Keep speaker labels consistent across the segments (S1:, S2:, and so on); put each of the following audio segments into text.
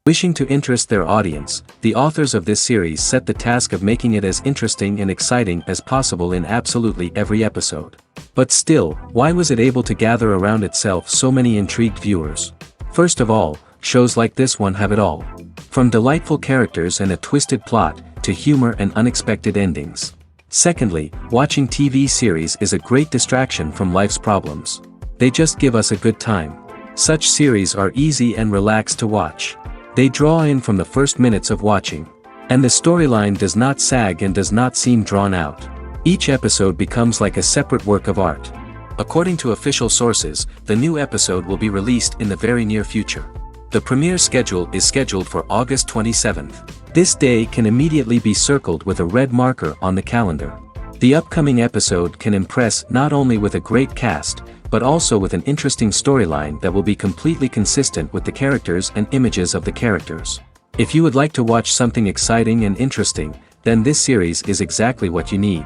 S1: Wishing to interest their audience, the authors of this series set the task of making it as interesting and exciting as possible in absolutely every episode. But still, why was it able to gather around itself so many intrigued viewers? First of all, shows like this one have it all. From delightful characters and a twisted plot, to humor and unexpected endings. Secondly, watching TV series is a great distraction from life's problems. They just give us a good time. Such series are easy and relaxed to watch. They draw in from the first minutes of watching. And the storyline does not sag and does not seem drawn out. Each episode becomes like a separate work of art. According to official sources, the new episode will be released in the very near future. The premiere schedule is scheduled for August 27th. This day can immediately be circled with a red marker on the calendar. The upcoming episode can impress not only with a great cast, but also with an interesting storyline that will be completely consistent with the characters and images of the characters. If you would like to watch something exciting and interesting, then this series is exactly what you need.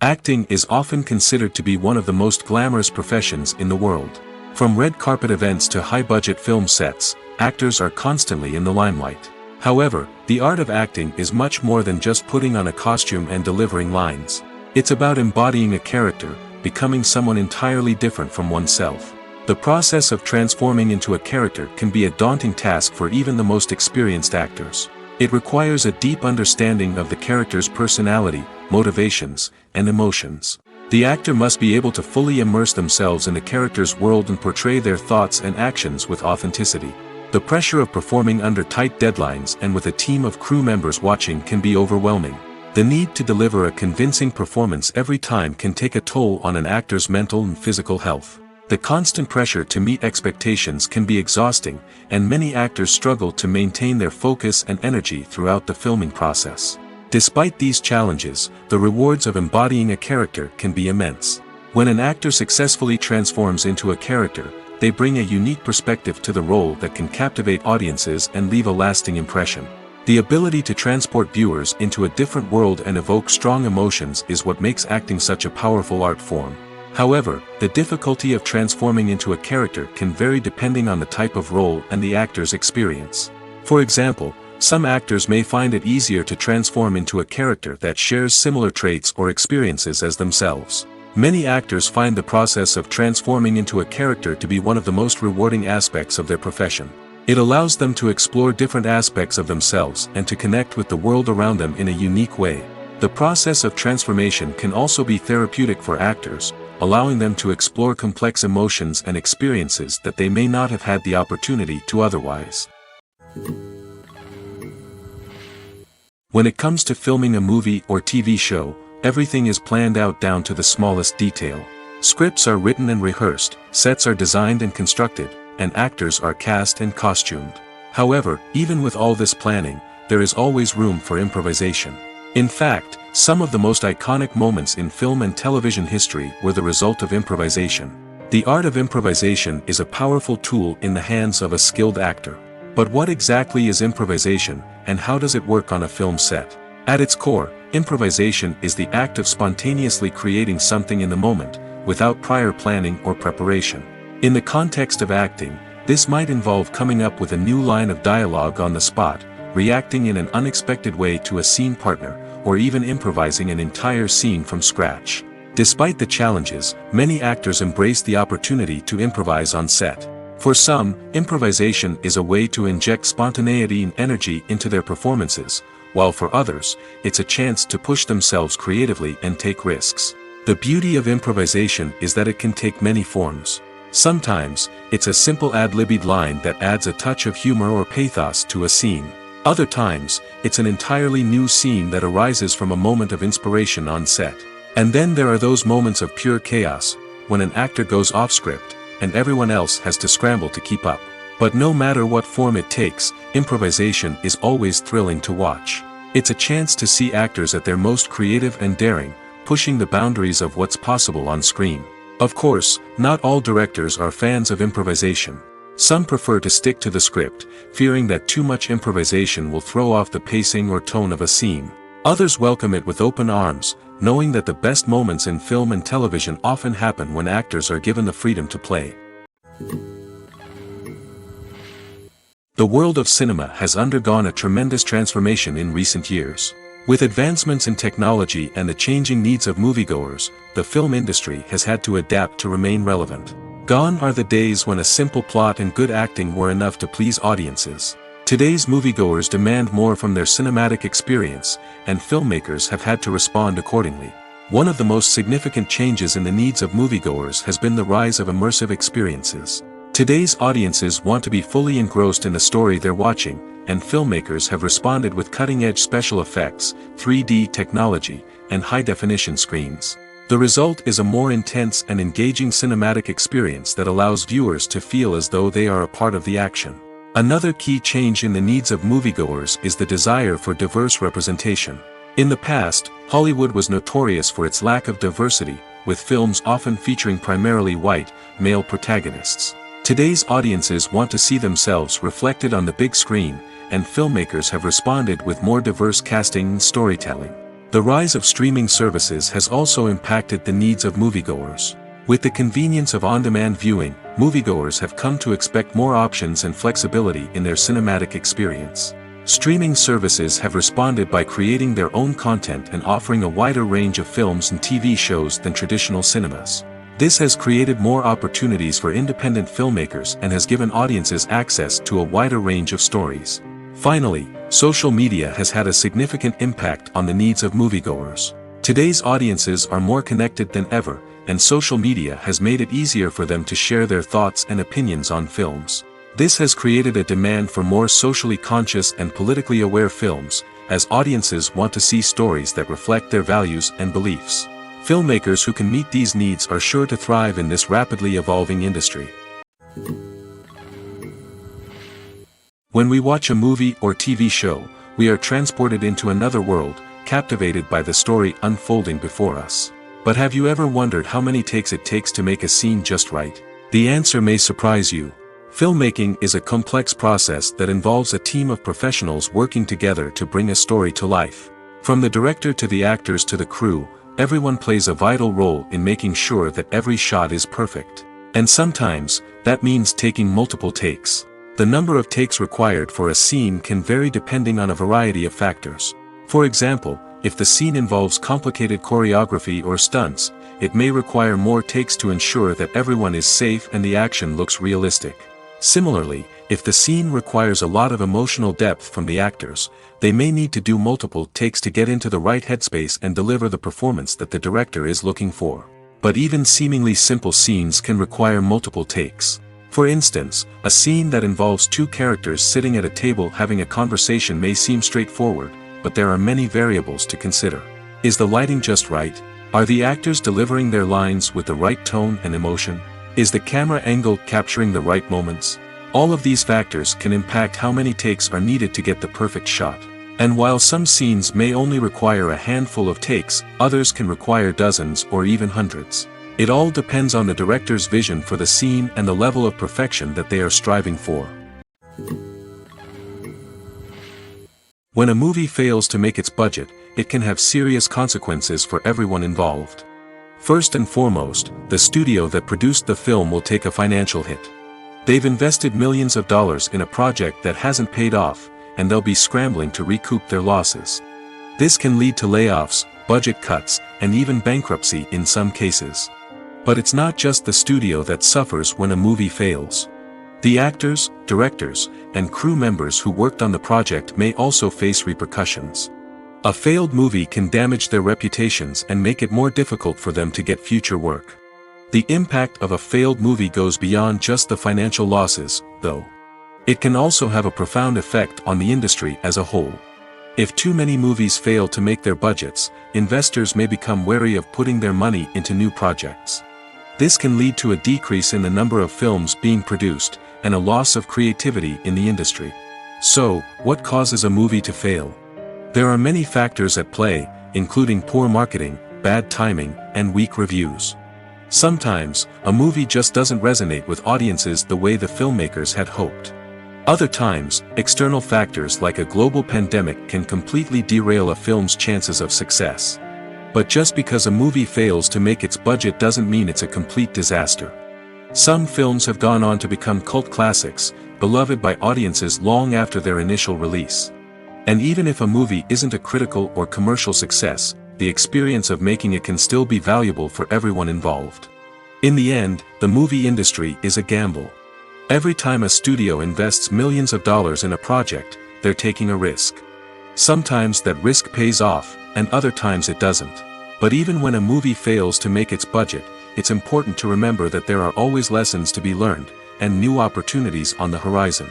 S1: Acting is often considered to be one of the most glamorous professions in the world. From red carpet events to high-budget film sets, actors are constantly in the limelight. However, the art of acting is much more than just putting on a costume and delivering lines. It's about embodying a character, becoming someone entirely different from oneself. The process of transforming into a character can be a daunting task for even the most experienced actors. It requires a deep understanding of the character's personality, motivations, and emotions. The actor must be able to fully immerse themselves in the character's world and portray their thoughts and actions with authenticity. The pressure of performing under tight deadlines and with a team of crew members watching can be overwhelming. The need to deliver a convincing performance every time can take a toll on an actor's mental and physical health. The constant pressure to meet expectations can be exhausting, and many actors struggle to maintain their focus and energy throughout the filming process. Despite these challenges, the rewards of embodying a character can be immense. When an actor successfully transforms into a character, they bring a unique perspective to the role that can captivate audiences and leave a lasting impression. The ability to transport viewers into a different world and evoke strong emotions is what makes acting such a powerful art form. However, the difficulty of transforming into a character can vary depending on the type of role and the actor's experience. For example, some actors may find it easier to transform into a character that shares similar traits or experiences as themselves. Many actors find the process of transforming into a character to be one of the most rewarding aspects of their profession. It allows them to explore different aspects of themselves and to connect with the world around them in a unique way. The process of transformation can also be therapeutic for actors, allowing them to explore complex emotions and experiences that they may not have had the opportunity to otherwise. When it comes to filming a movie or TV show, everything is planned out down to the smallest detail. Scripts are written and rehearsed, sets are designed and constructed, and actors are cast and costumed. However, even with all this planning, there is always room for improvisation. In fact, some of the most iconic moments in film and television history were the result of improvisation. The art of improvisation is a powerful tool in the hands of a skilled actor. But what exactly is improvisation, and how does it work on a film set? At its core, improvisation is the act of spontaneously creating something in the moment, without prior planning or preparation. In the context of acting, this might involve coming up with a new line of dialogue on the spot, reacting in an unexpected way to a scene partner, or even improvising an entire scene from scratch. Despite the challenges, many actors embrace the opportunity to improvise on set. For some, improvisation is a way to inject spontaneity and energy into their performances, while for others, it's a chance to push themselves creatively and take risks. The beauty of improvisation is that it can take many forms. Sometimes, it's a simple ad-libbed line that adds a touch of humor or pathos to a scene. Other times, it's an entirely new scene that arises from a moment of inspiration on set. And then there are those moments of pure chaos, when an actor goes off script, and everyone else has to scramble to keep up. But no matter what form it takes, improvisation is always thrilling to watch. It's a chance to see actors at their most creative and daring, pushing the boundaries of what's possible on screen. Of course, not all directors are fans of improvisation. Some prefer to stick to the script, fearing that too much improvisation will throw off the pacing or tone of a scene. Others welcome it with open arms, knowing that the best moments in film and television often happen when actors are given the freedom to play. The world of cinema has undergone a tremendous transformation in recent years. With advancements in technology and the changing needs of moviegoers, the film industry has had to adapt to remain relevant. Gone are the days when a simple plot and good acting were enough to please audiences. Today's moviegoers demand more from their cinematic experience, and filmmakers have had to respond accordingly. One of the most significant changes in the needs of moviegoers has been the rise of immersive experiences. Today's audiences want to be fully engrossed in the story they're watching, and filmmakers have responded with cutting-edge special effects, 3D technology, and high-definition screens. The result is a more intense and engaging cinematic experience that allows viewers to feel as though they are a part of the action. Another key change in the needs of moviegoers is the desire for diverse representation. In the past, Hollywood was notorious for its lack of diversity, with films often featuring primarily white, male protagonists. Today's audiences want to see themselves reflected on the big screen, and filmmakers have responded with more diverse casting and storytelling. The rise of streaming services has also impacted the needs of moviegoers. With the convenience of on-demand viewing, moviegoers have come to expect more options and flexibility in their cinematic experience. Streaming services have responded by creating their own content and offering a wider range of films and TV shows than traditional cinemas. This has created more opportunities for independent filmmakers and has given audiences access to a wider range of stories. Finally, social media has had a significant impact on the needs of moviegoers. Today's audiences are more connected than ever, and social media has made it easier for them to share their thoughts and opinions on films. This has created a demand for more socially conscious and politically aware films, as audiences want to see stories that reflect their values and beliefs. Filmmakers who can meet these needs are sure to thrive in this rapidly evolving industry. When we watch a movie or TV show, we are transported into another world, captivated by the story unfolding before us. But have you ever wondered how many takes it takes to make a scene just right? The answer may surprise you. Filmmaking is a complex process that involves a team of professionals working together to bring a story to life. From the director to the actors to the crew, everyone plays a vital role in making sure that every shot is perfect. And sometimes, that means taking multiple takes. The number of takes required for a scene can vary depending on a variety of factors. For example, if the scene involves complicated choreography or stunts, it may require more takes to ensure that everyone is safe and the action looks realistic. Similarly, if the scene requires a lot of emotional depth from the actors, they may need to do multiple takes to get into the right headspace and deliver the performance that the director is looking for. But even seemingly simple scenes can require multiple takes. For instance, a scene that involves two characters sitting at a table having a conversation may seem straightforward, but there are many variables to consider. Is the lighting just right? Are the actors delivering their lines with the right tone and emotion? Is the camera angle capturing the right moments? All of these factors can impact how many takes are needed to get the perfect shot. And while some scenes may only require a handful of takes, others can require dozens or even hundreds. It all depends on the director's vision for the scene and the level of perfection that they are striving for. When a movie fails to make its budget, it can have serious consequences for everyone involved. First and foremost, the studio that produced the film will take a financial hit. They've invested millions of dollars in a project that hasn't paid off, and they'll be scrambling to recoup their losses. This can lead to layoffs, budget cuts, and even bankruptcy in some cases. But it's not just the studio that suffers when a movie fails. The actors, directors, and crew members who worked on the project may also face repercussions. A failed movie can damage their reputations and make it more difficult for them to get future work. The impact of a failed movie goes beyond just the financial losses, though. It can also have a profound effect on the industry as a whole. If too many movies fail to make their budgets, investors may become wary of putting their money into new projects. This can lead to a decrease in the number of films being produced, and a loss of creativity in the industry. So, what causes a movie to fail? There are many factors at play, including poor marketing, bad timing, and weak reviews. Sometimes, a movie just doesn't resonate with audiences the way the filmmakers had hoped. Other times, external factors like a global pandemic can completely derail a film's chances of success. But just because a movie fails to make its budget doesn't mean it's a complete disaster. Some films have gone on to become cult classics, beloved by audiences long after their initial release. And even if a movie isn't a critical or commercial success, the experience of making it can still be valuable for everyone involved. In the end, the movie industry is a gamble. Every time a studio invests millions of dollars in a project, they're taking a risk. Sometimes that risk pays off, and other times it doesn't. But even when a movie fails to make its budget, it's important to remember that there are always lessons to be learned, and new opportunities on the horizon.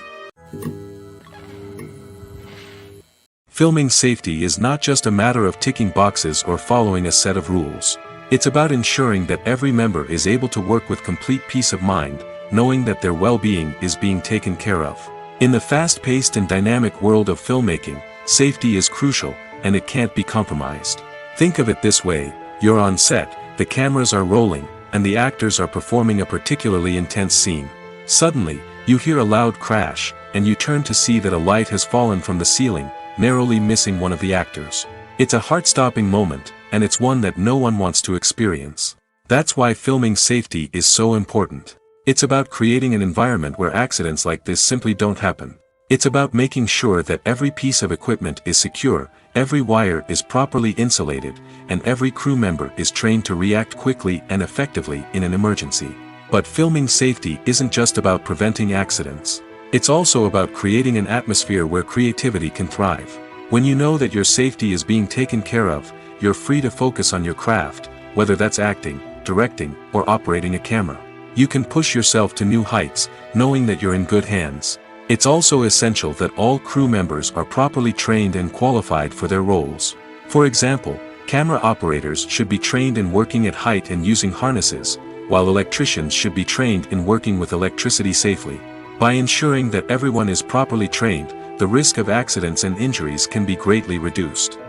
S1: Filming safety is not just a matter of ticking boxes or following a set of rules. It's about ensuring that every member is able to work with complete peace of mind, knowing that their well-being is being taken care of. In the fast-paced and dynamic world of filmmaking, safety is crucial, and it can't be compromised. Think of it this way: you're on set, the cameras are rolling, and the actors are performing a particularly intense scene. Suddenly, you hear a loud crash, and you turn to see that a light has fallen from the ceiling, narrowly missing one of the actors. It's a heart-stopping moment, and it's one that no one wants to experience. That's why filming safety is so important. It's about creating an environment where accidents like this simply don't happen. It's about making sure that every piece of equipment is secure, every wire is properly insulated, and every crew member is trained to react quickly and effectively in an emergency. But filming safety isn't just about preventing accidents. It's also about creating an atmosphere where creativity can thrive. When you know that your safety is being taken care of, you're free to focus on your craft, whether that's acting, directing, or operating a camera. You can push yourself to new heights, knowing that you're in good hands. It's also essential that all crew members are properly trained and qualified for their roles. For example, camera operators should be trained in working at height and using harnesses, while electricians should be trained in working with electricity safely. By ensuring that everyone is properly trained, the risk of accidents and injuries can be greatly reduced.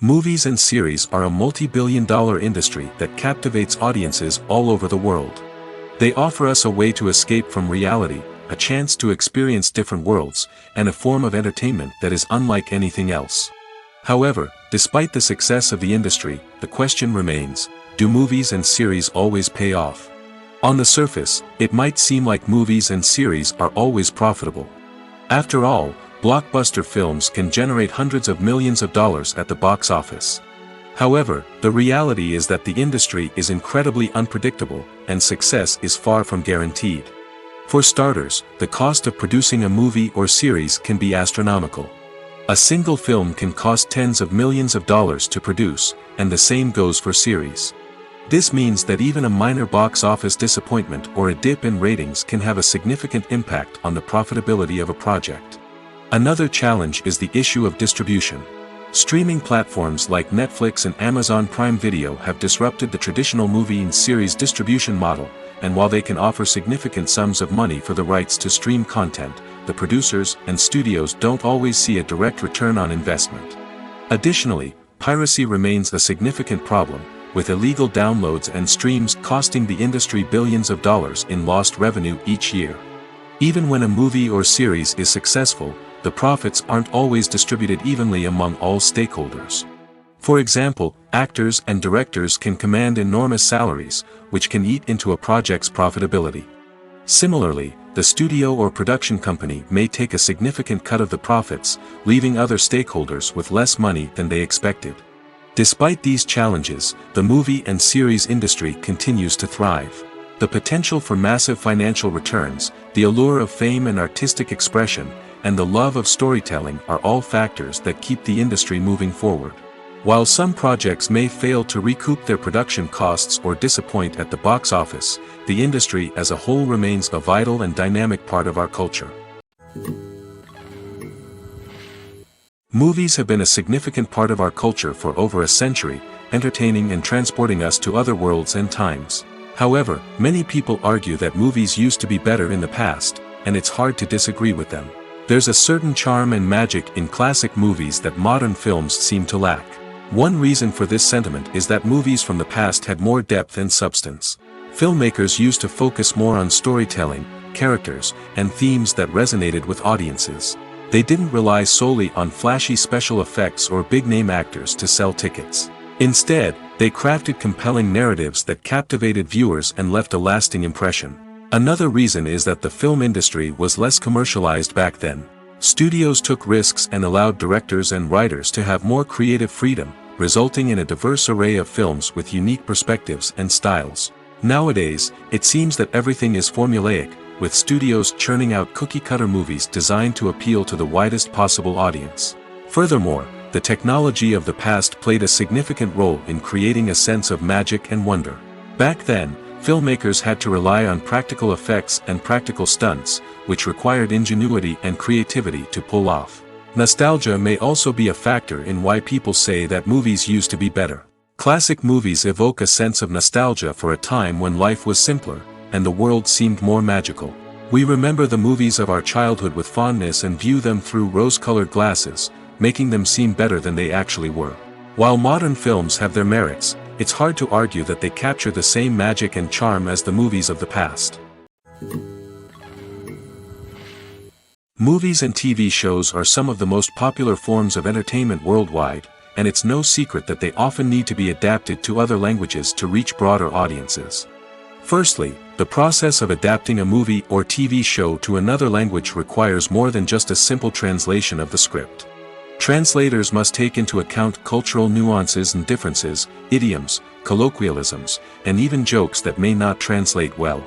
S1: Movies and series are a multi-billion-dollar industry that captivates audiences all over the world. They offer us a way to escape from reality, a chance to experience different worlds, and a form of entertainment that is unlike anything else. However, despite the success of the industry, the question remains: do movies and series always pay off? On the surface, it might seem like movies and series are always profitable. After all, blockbuster films can generate hundreds of millions of dollars at the box office. However, the reality is that the industry is incredibly unpredictable, and success is far from guaranteed. For starters, the cost of producing a movie or series can be astronomical. A single film can cost tens of millions of dollars to produce, and the same goes for series. This means that even a minor box office disappointment or a dip in ratings can have a significant impact on the profitability of a project. Another challenge is the issue of distribution. Streaming platforms like Netflix and Amazon Prime Video have disrupted the traditional movie and series distribution model, and while they can offer significant sums of money for the rights to stream content, the producers and studios don't always see a direct return on investment. Additionally, piracy remains a significant problem, with illegal downloads and streams costing the industry billions of dollars in lost revenue each year. Even when a movie or series is successful, the profits aren't always distributed evenly among all stakeholders. For example, actors and directors can command enormous salaries, which can eat into a project's profitability. Similarly, the studio or production company may take a significant cut of the profits, leaving other stakeholders with less money than they expected. Despite these challenges, the movie and series industry continues to thrive. The potential for massive financial returns, the allure of fame and artistic expression, and the love of storytelling are all factors that keep the industry moving forward. While some projects may fail to recoup their production costs or disappoint at the box office, the industry as a whole remains a vital and dynamic part of our culture. Movies have been a significant part of our culture for over a century, entertaining and transporting us to other worlds and times. However, many people argue that movies used to be better in the past, and it's hard to disagree with them. There's a certain charm and magic in classic movies that modern films seem to lack. One reason for this sentiment is that movies from the past had more depth and substance. Filmmakers used to focus more on storytelling, characters, and themes that resonated with audiences. They didn't rely solely on flashy special effects or big-name actors to sell tickets. Instead, they crafted compelling narratives that captivated viewers and left a lasting impression. Another reason is that the film industry was less commercialized back then. Studios took risks and allowed directors and writers to have more creative freedom, resulting in a diverse array of films with unique perspectives and styles. Nowadays, it seems that everything is formulaic, with studios churning out cookie-cutter movies designed to appeal to the widest possible audience. Furthermore, the technology of the past played a significant role in creating a sense of magic and wonder. Back then, filmmakers had to rely on practical effects and practical stunts, which required ingenuity and creativity to pull off. Nostalgia may also be a factor in why people say that movies used to be better. Classic movies evoke a sense of nostalgia for a time when life was simpler, and the world seemed more magical. We remember the movies of our childhood with fondness and view them through rose-colored glasses, making them seem better than they actually were. While modern films have their merits, it's hard to argue that they capture the same magic and charm as the movies of the past. Movies and TV shows are some of the most popular forms of entertainment worldwide, and it's no secret that they often need to be adapted to other languages to reach broader audiences. Firstly, the process of adapting a movie or TV show to another language requires more than just a simple translation of the script. Translators must take into account cultural nuances and differences, idioms, colloquialisms, and even jokes that may not translate well.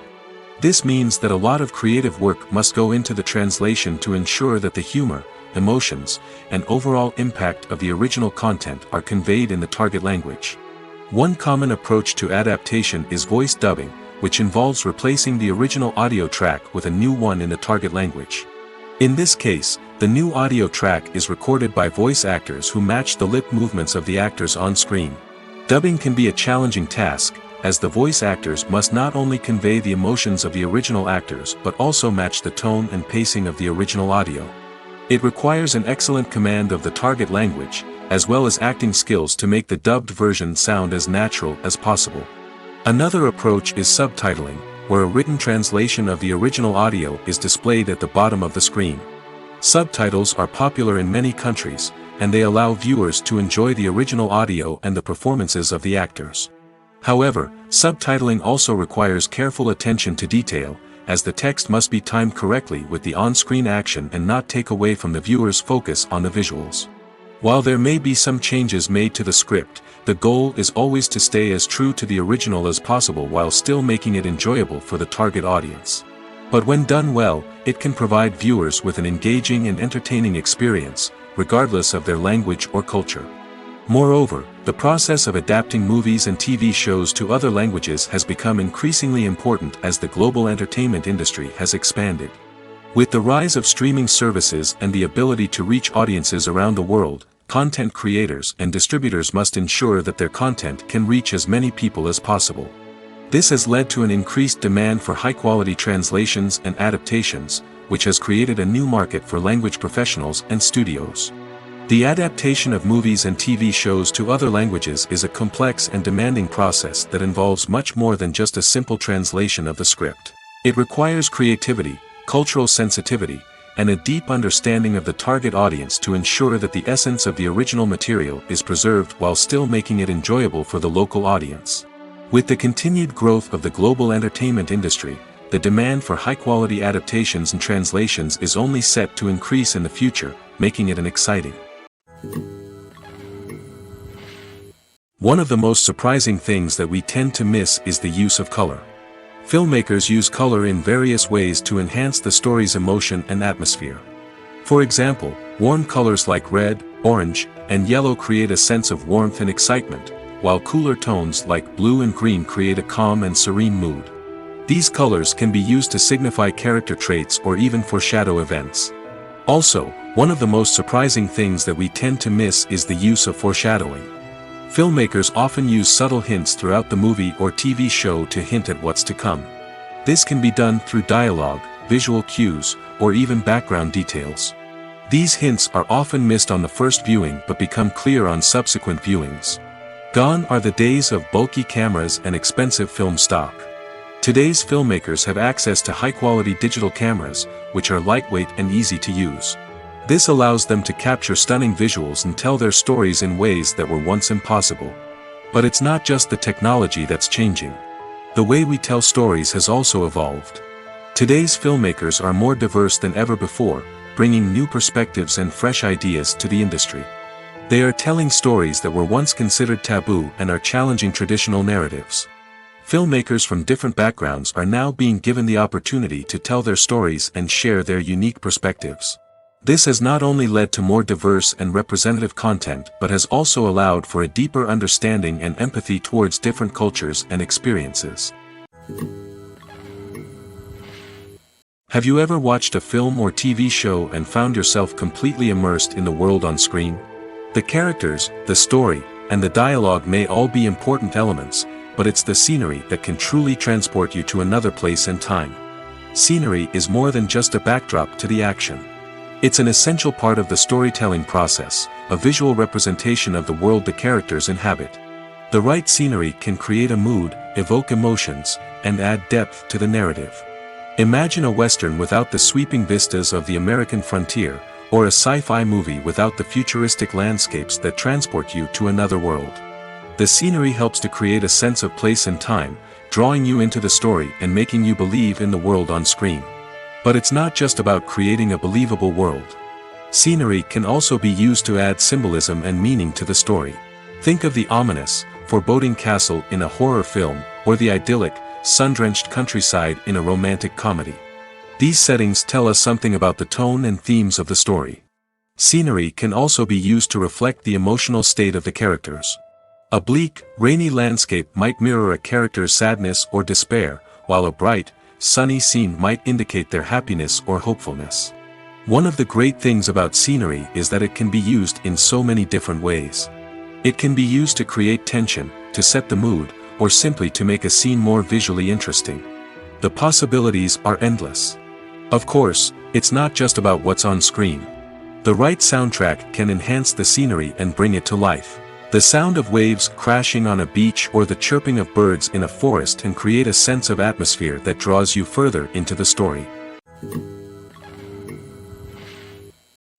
S1: This means that a lot of creative work must go into the translation to ensure that the humor, emotions, and overall impact of the original content are conveyed in the target language. One common approach to adaptation is voice dubbing, which involves replacing the original audio track with a new one in the target language. In this case, the new audio track is recorded by voice actors who match the lip movements of the actors on screen. Dubbing can be a challenging task, as the voice actors must not only convey the emotions of the original actors but also match the tone and pacing of the original audio. It requires an excellent command of the target language, as well as acting skills to make the dubbed version sound as natural as possible. Another approach is subtitling, where a written translation of the original audio is displayed at the bottom of the screen. Subtitles are popular in many countries, and they allow viewers to enjoy the original audio and the performances of the actors. However, subtitling also requires careful attention to detail, as the text must be timed correctly with the on-screen action and not take away from the viewer's focus on the visuals. While there may be some changes made to the script, the goal is always to stay as true to the original as possible while still making it enjoyable for the target audience. But when done well, it can provide viewers with an engaging and entertaining experience, regardless of their language or culture. Moreover, the process of adapting movies and TV shows to other languages has become increasingly important as the global entertainment industry has expanded. With the rise of streaming services and the ability to reach audiences around the world, content creators and distributors must ensure that their content can reach as many people as possible. This has led to an increased demand for high-quality translations and adaptations, which has created a new market for language professionals and studios. The adaptation of movies and TV shows to other languages is a complex and demanding process that involves much more than just a simple translation of the script. It requires creativity, cultural sensitivity, and a deep understanding of the target audience to ensure that the essence of the original material is preserved while still making it enjoyable for the local audience. With the continued growth of the global entertainment industry, the demand for high-quality adaptations and translations is only set to increase in the future, making it an exciting. One of the most surprising things that we tend to miss is the use of color. Filmmakers use color in various ways to enhance the story's emotion and atmosphere. For example, warm colors like red, orange, and yellow create a sense of warmth and excitement, while cooler tones like blue and green create a calm and serene mood. These colors can be used to signify character traits or even foreshadow events. Also, one of the most surprising things that we tend to miss is the use of foreshadowing. Filmmakers often use subtle hints throughout the movie or TV show to hint at what's to come. This can be done through dialogue, visual cues, or even background details. These hints are often missed on the first viewing but become clear on subsequent viewings. Gone are the days of bulky cameras and expensive film stock. Today's filmmakers have access to high-quality digital cameras, which are lightweight and easy to use. This allows them to capture stunning visuals and tell their stories in ways that were once impossible. But it's not just the technology that's changing. The way we tell stories has also evolved. Today's filmmakers are more diverse than ever before, bringing new perspectives and fresh ideas to the industry. They are telling stories that were once considered taboo and are challenging traditional narratives. Filmmakers from different backgrounds are now being given the opportunity to tell their stories and share their unique perspectives. This has not only led to more diverse and representative content but has also allowed for a deeper understanding and empathy towards different cultures and experiences. Have you ever watched a film or TV show and found yourself completely immersed in the world on screen? The characters, the story, and the dialogue may all be important elements, but it's the scenery that can truly transport you to another place and time. Scenery is more than just a backdrop to the action. It's an essential part of the storytelling process, a visual representation of the world the characters inhabit. The right scenery can create a mood, evoke emotions, and add depth to the narrative. Imagine a Western without the sweeping vistas of the American frontier, or a sci-fi movie without the futuristic landscapes that transport you to another world. The scenery helps to create a sense of place and time, drawing you into the story and making you believe in the world on screen. But it's not just about creating a believable world. Scenery can also be used to add symbolism and meaning to the story. Think of the ominous, foreboding castle in a horror film, or the idyllic, sun-drenched countryside in a romantic comedy. These settings tell us something about the tone and themes of the story. Scenery can also be used to reflect the emotional state of the characters. A bleak, rainy landscape might mirror a character's sadness or despair, while a bright, sunny scene might indicate their happiness or hopefulness. One of the great things about scenery is that it can be used in so many different ways. It can be used to create tension, to set the mood, or simply to make a scene more visually interesting. The possibilities are endless. Of course, it's not just about what's on screen. The right soundtrack can enhance the scenery and bring it to life. The sound of waves crashing on a beach or the chirping of birds in a forest can create a sense of atmosphere that draws you further into the story.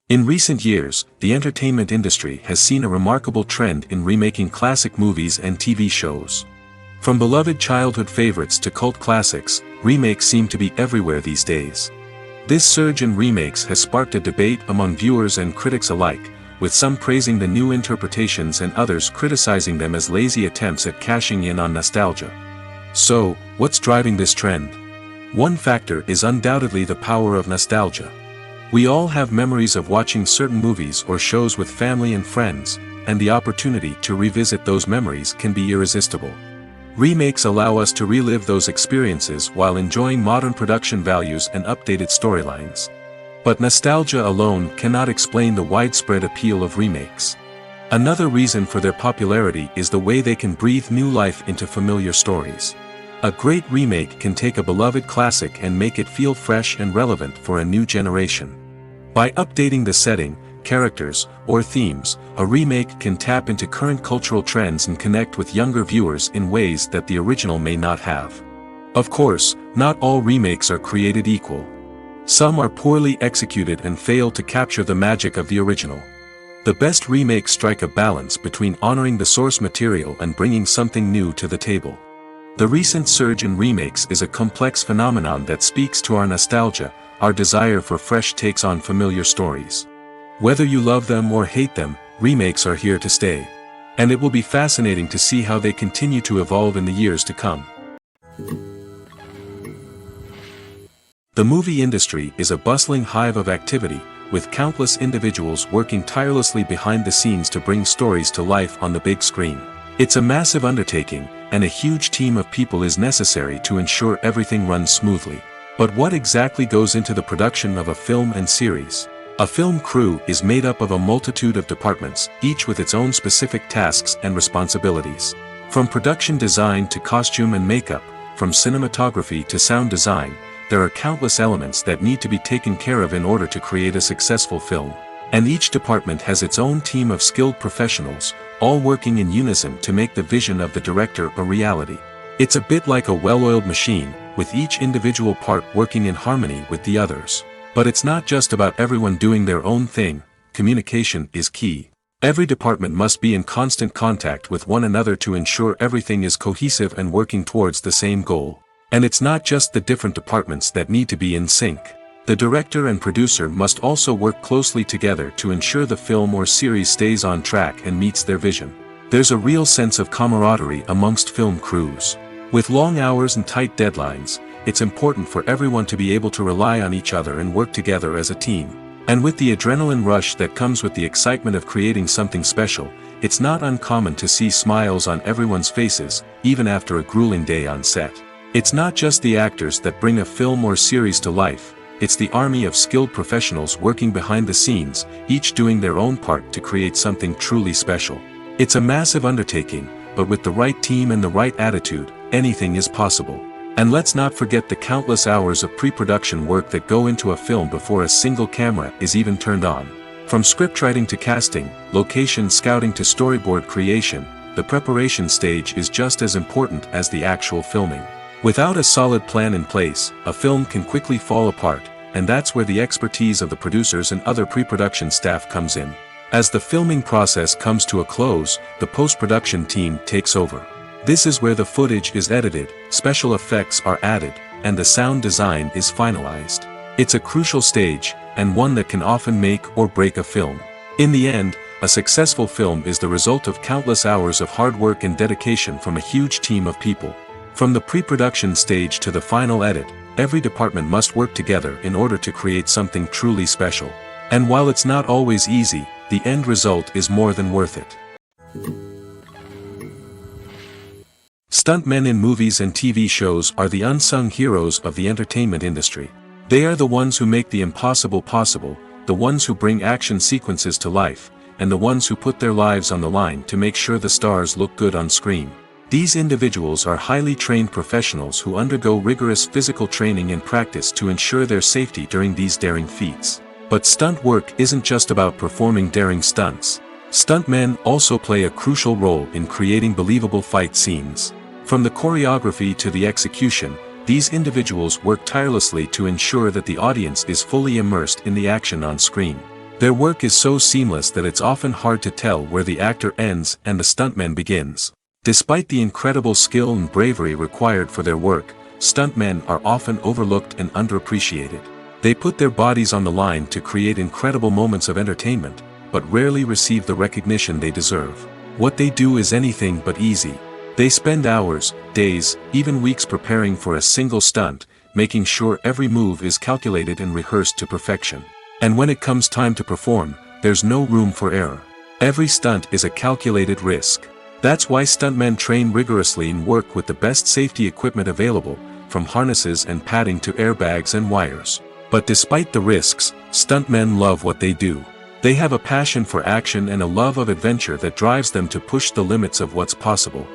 S1: In recent years, the entertainment industry has seen a remarkable trend in remaking classic movies and TV shows. From beloved childhood favorites to cult classics, remakes seem to be everywhere these days. This surge in remakes has sparked a debate among viewers and critics alike, with some praising the new interpretations and others criticizing them as lazy attempts at cashing in on nostalgia. So, what's driving this trend? One factor is undoubtedly the power of nostalgia. We all have memories of watching certain movies or shows with family and friends, and the opportunity to revisit those memories can be irresistible. Remakes allow us to relive those experiences while enjoying modern production values and updated storylines. But nostalgia alone cannot explain the widespread appeal of remakes. Another reason for their popularity is the way they can breathe new life into familiar stories. A great remake can take a beloved classic and make it feel fresh and relevant for a new generation. By updating the setting, characters, or themes, a remake can tap into current cultural trends and connect with younger viewers in ways that the original may not have. Of course, not all remakes are created equal. Some are poorly executed and fail to capture the magic of the original. The best remakes strike a balance between honoring the source material and bringing something new to the table. The recent surge in remakes is a complex phenomenon that speaks to our nostalgia, our desire for fresh takes on familiar stories. Whether you love them or hate them, remakes are here to stay. And it will be fascinating to see how they continue to evolve in the years to come. The movie industry is a bustling hive of activity, with countless individuals working tirelessly behind the scenes to bring stories to life on the big screen. It's a massive undertaking, and a huge team of people is necessary to ensure everything runs smoothly. But what exactly goes into the production of a film and series? A film crew is made up of a multitude of departments, each with its own specific tasks and responsibilities. From production design to costume and makeup, from cinematography to sound design, there are countless elements that need to be taken care of in order to create a successful film. And each department has its own team of skilled professionals, all working in unison to make the vision of the director a reality. It's a bit like a well-oiled machine, with each individual part working in harmony with the others. But it's not just about everyone doing their own thing. Communication is key. Every department must be in constant contact with one another to ensure everything is cohesive and working towards the same goal. And it's not just the different departments that need to be in sync. The director and producer must also work closely together to ensure the film or series stays on track and meets their vision. There's a real sense of camaraderie amongst film crews. With long hours and tight deadlines, it's important for everyone to be able to rely on each other and work together as a team. And with the adrenaline rush that comes with the excitement of creating something special, it's not uncommon to see smiles on everyone's faces, even after a grueling day on set. It's not just the actors that bring a film or series to life, it's the army of skilled professionals working behind the scenes, each doing their own part to create something truly special. It's a massive undertaking, but with the right team and the right attitude, anything is possible. And let's not forget the countless hours of pre-production work that go into a film before a single camera is even turned on. From scriptwriting to casting, location scouting to storyboard creation, the preparation stage is just as important as the actual filming. Without a solid plan in place, a film can quickly fall apart, and that's where the expertise of the producers and other pre-production staff comes in. As the filming process comes to a close, the post-production team takes over. This is where the footage is edited, special effects are added, and the sound design is finalized. It's a crucial stage, and one that can often make or break a film. In the end, a successful film is the result of countless hours of hard work and dedication from a huge team of people. From the pre-production stage to the final edit, every department must work together in order to create something truly special. And while it's not always easy, the end result is more than worth it. Stuntmen in movies and TV shows are the unsung heroes of the entertainment industry. They are the ones who make the impossible possible, the ones who bring action sequences to life, and the ones who put their lives on the line to make sure the stars look good on screen. These individuals are highly trained professionals who undergo rigorous physical training and practice to ensure their safety during these daring feats. But stunt work isn't just about performing daring stunts. Stuntmen also play a crucial role in creating believable fight scenes. From the choreography to the execution, these individuals work tirelessly to ensure that the audience is fully immersed in the action on screen. Their work is so seamless that it's often hard to tell where the actor ends and the stuntman begins. Despite the incredible skill and bravery required for their work, stuntmen are often overlooked and underappreciated. They put their bodies on the line to create incredible moments of entertainment, but rarely receive the recognition they deserve. What they do is anything but easy. They spend hours, days, even weeks preparing for a single stunt, making sure every move is calculated and rehearsed to perfection. And when it comes time to perform, there's no room for error. Every stunt is a calculated risk. That's why stuntmen train rigorously and work with the best safety equipment available, from harnesses and padding to airbags and wires. But despite the risks, stuntmen love what they do. They have a passion for action and a love of adventure that drives them to push the limits of what's possible.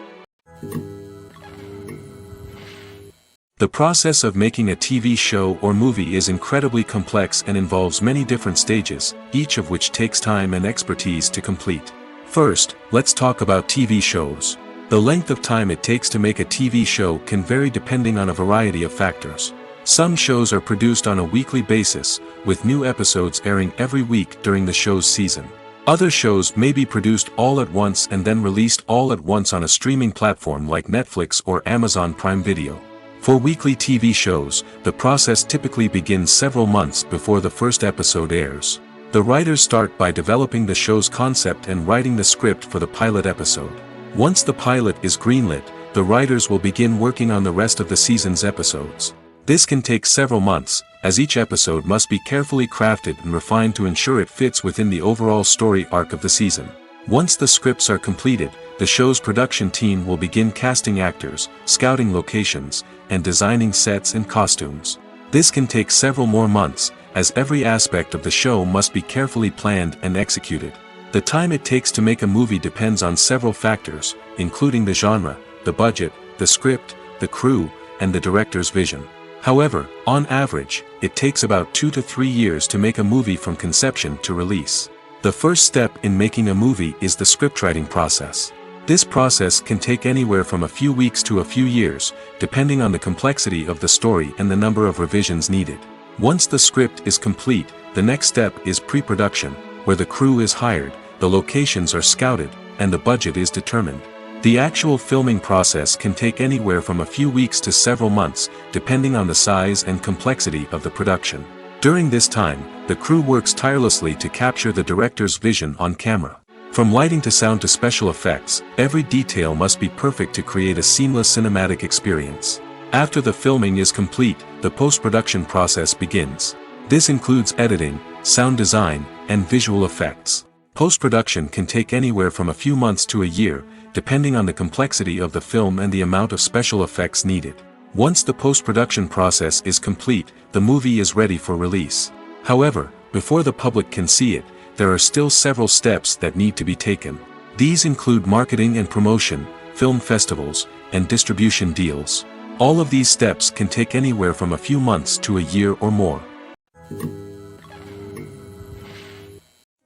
S1: The process of making a TV show or movie is incredibly complex and involves many different stages, each of which takes time and expertise to complete. First, let's talk about TV shows. The length of time it takes to make a TV show can vary depending on a variety of factors. Some shows are produced on a weekly basis, with new episodes airing every week during the show's season. Other shows may be produced all at once and then released all at once on a streaming platform like Netflix or Amazon Prime Video. For weekly TV shows, the process typically begins several months before the first episode airs. The writers start by developing the show's concept and writing the script for the pilot episode. Once the pilot is greenlit, the writers will begin working on the rest of the season's episodes. This can take several months, as each episode must be carefully crafted and refined to ensure it fits within the overall story arc of the season. Once the scripts are completed, the show's production team will begin casting actors, scouting locations, and designing sets and costumes. This can take several more months, as every aspect of the show must be carefully planned and executed. The time it takes to make a movie depends on several factors, including the genre, the budget, the script, the crew, and the director's vision. However, on average, it takes about 2 to 3 years to make a movie from conception to release. The first step in making a movie is the scriptwriting process. This process can take anywhere from a few weeks to a few years, depending on the complexity of the story and the number of revisions needed. Once the script is complete, the next step is pre-production, where the crew is hired, the locations are scouted, and the budget is determined. The actual filming process can take anywhere from a few weeks to several months, depending on the size and complexity of the production. During this time, the crew works tirelessly to capture the director's vision on camera. From lighting to sound to special effects, every detail must be perfect to create a seamless cinematic experience. After the filming is complete, the post-production process begins. This includes editing, sound design, and visual effects. Post-production can take anywhere from a few months to a year, depending on the complexity of the film and the amount of special effects needed. Once the post-production process is complete, the movie is ready for release. However, before the public can see it, there are still several steps that need to be taken. These include marketing and promotion, film festivals, and distribution deals. All of these steps can take anywhere from a few months to a year or more.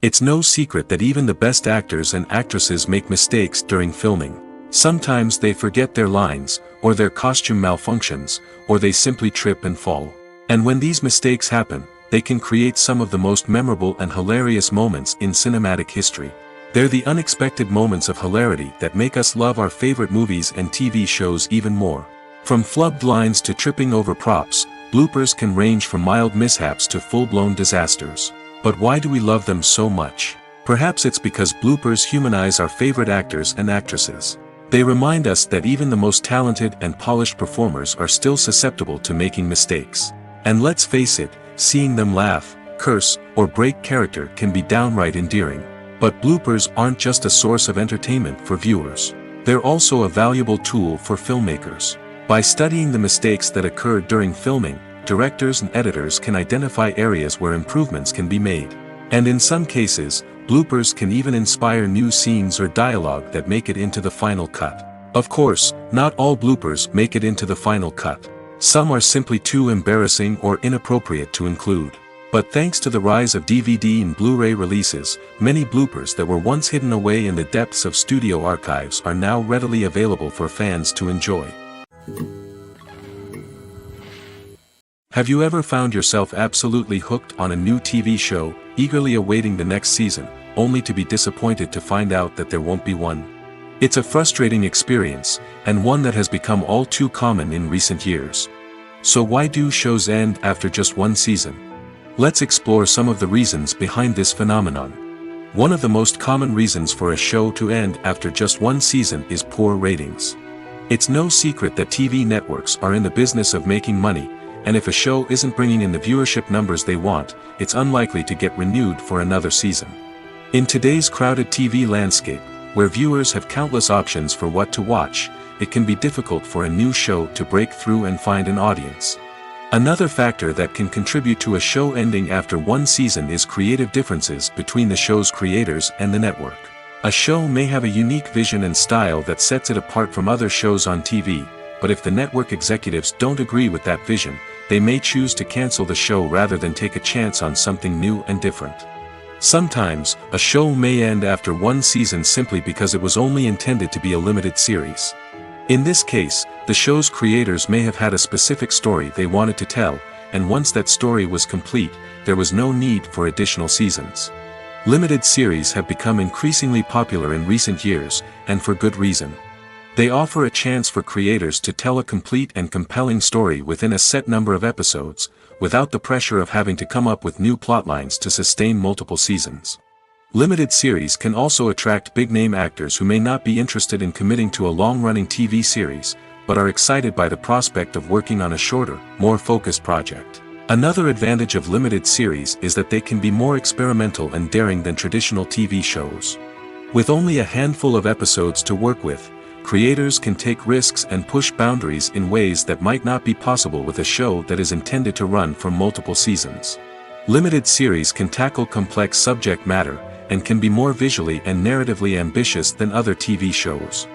S1: It's no secret that even the best actors and actresses make mistakes during filming. Sometimes they forget their lines, or their costume malfunctions, or they simply trip and fall. And when these mistakes happen, they can create some of the most memorable and hilarious moments in cinematic history. They're the unexpected moments of hilarity that make us love our favorite movies and TV shows even more. From flubbed lines to tripping over props, bloopers can range from mild mishaps to full-blown disasters. But why do we love them so much? Perhaps it's because bloopers humanize our favorite actors and actresses. They remind us that even the most talented and polished performers are still susceptible to making mistakes. And let's face it, seeing them laugh, curse, or break character can be downright endearing. But bloopers aren't just a source of entertainment for viewers. They're also a valuable tool for filmmakers. By studying the mistakes that occurred during filming, directors and editors can identify areas where improvements can be made. And in some cases, bloopers can even inspire new scenes or dialogue that make it into the final cut. Of course, not all bloopers make it into the final cut. Some are simply too embarrassing or inappropriate to include. But thanks to the rise of DVD and Blu-ray releases, many bloopers that were once hidden away in the depths of studio archives are now readily available for fans to enjoy. Have you ever found yourself absolutely hooked on a new TV show, eagerly awaiting the next season, only to be disappointed to find out that there won't be one? It's a frustrating experience, and one that has become all too common in recent years. So why do shows end after just one season? Let's explore some of the reasons behind this phenomenon. One of the most common reasons for a show to end after just one season is poor ratings. It's no secret that TV networks are in the business of making money, and if a show isn't bringing in the viewership numbers they want, it's unlikely to get renewed for another season. In today's crowded TV landscape, where viewers have countless options for what to watch, it can be difficult for a new show to break through and find an audience. Another factor that can contribute to a show ending after one season is creative differences between the show's creators and the network. A show may have a unique vision and style that sets it apart from other shows on TV, but if the network executives don't agree with that vision, they may choose to cancel the show rather than take a chance on something new and different. Sometimes, a show may end after one season simply because it was only intended to be a limited series. In this case, the show's creators may have had a specific story they wanted to tell, and once that story was complete, there was no need for additional seasons. Limited series have become increasingly popular in recent years, and for good reason. They offer a chance for creators to tell a complete and compelling story within a set number of episodes, without the pressure of having to come up with new plotlines to sustain multiple seasons. Limited series can also attract big-name actors who may not be interested in committing to a long-running TV series, but are excited by the prospect of working on a shorter, more focused project. Another advantage of limited series is that they can be more experimental and daring than traditional TV shows. With only a handful of episodes to work with, creators can take risks and push boundaries in ways that might not be possible with a show that is intended to run for multiple seasons. Limited series can tackle complex subject matter, and can be more visually and narratively ambitious than other TV shows.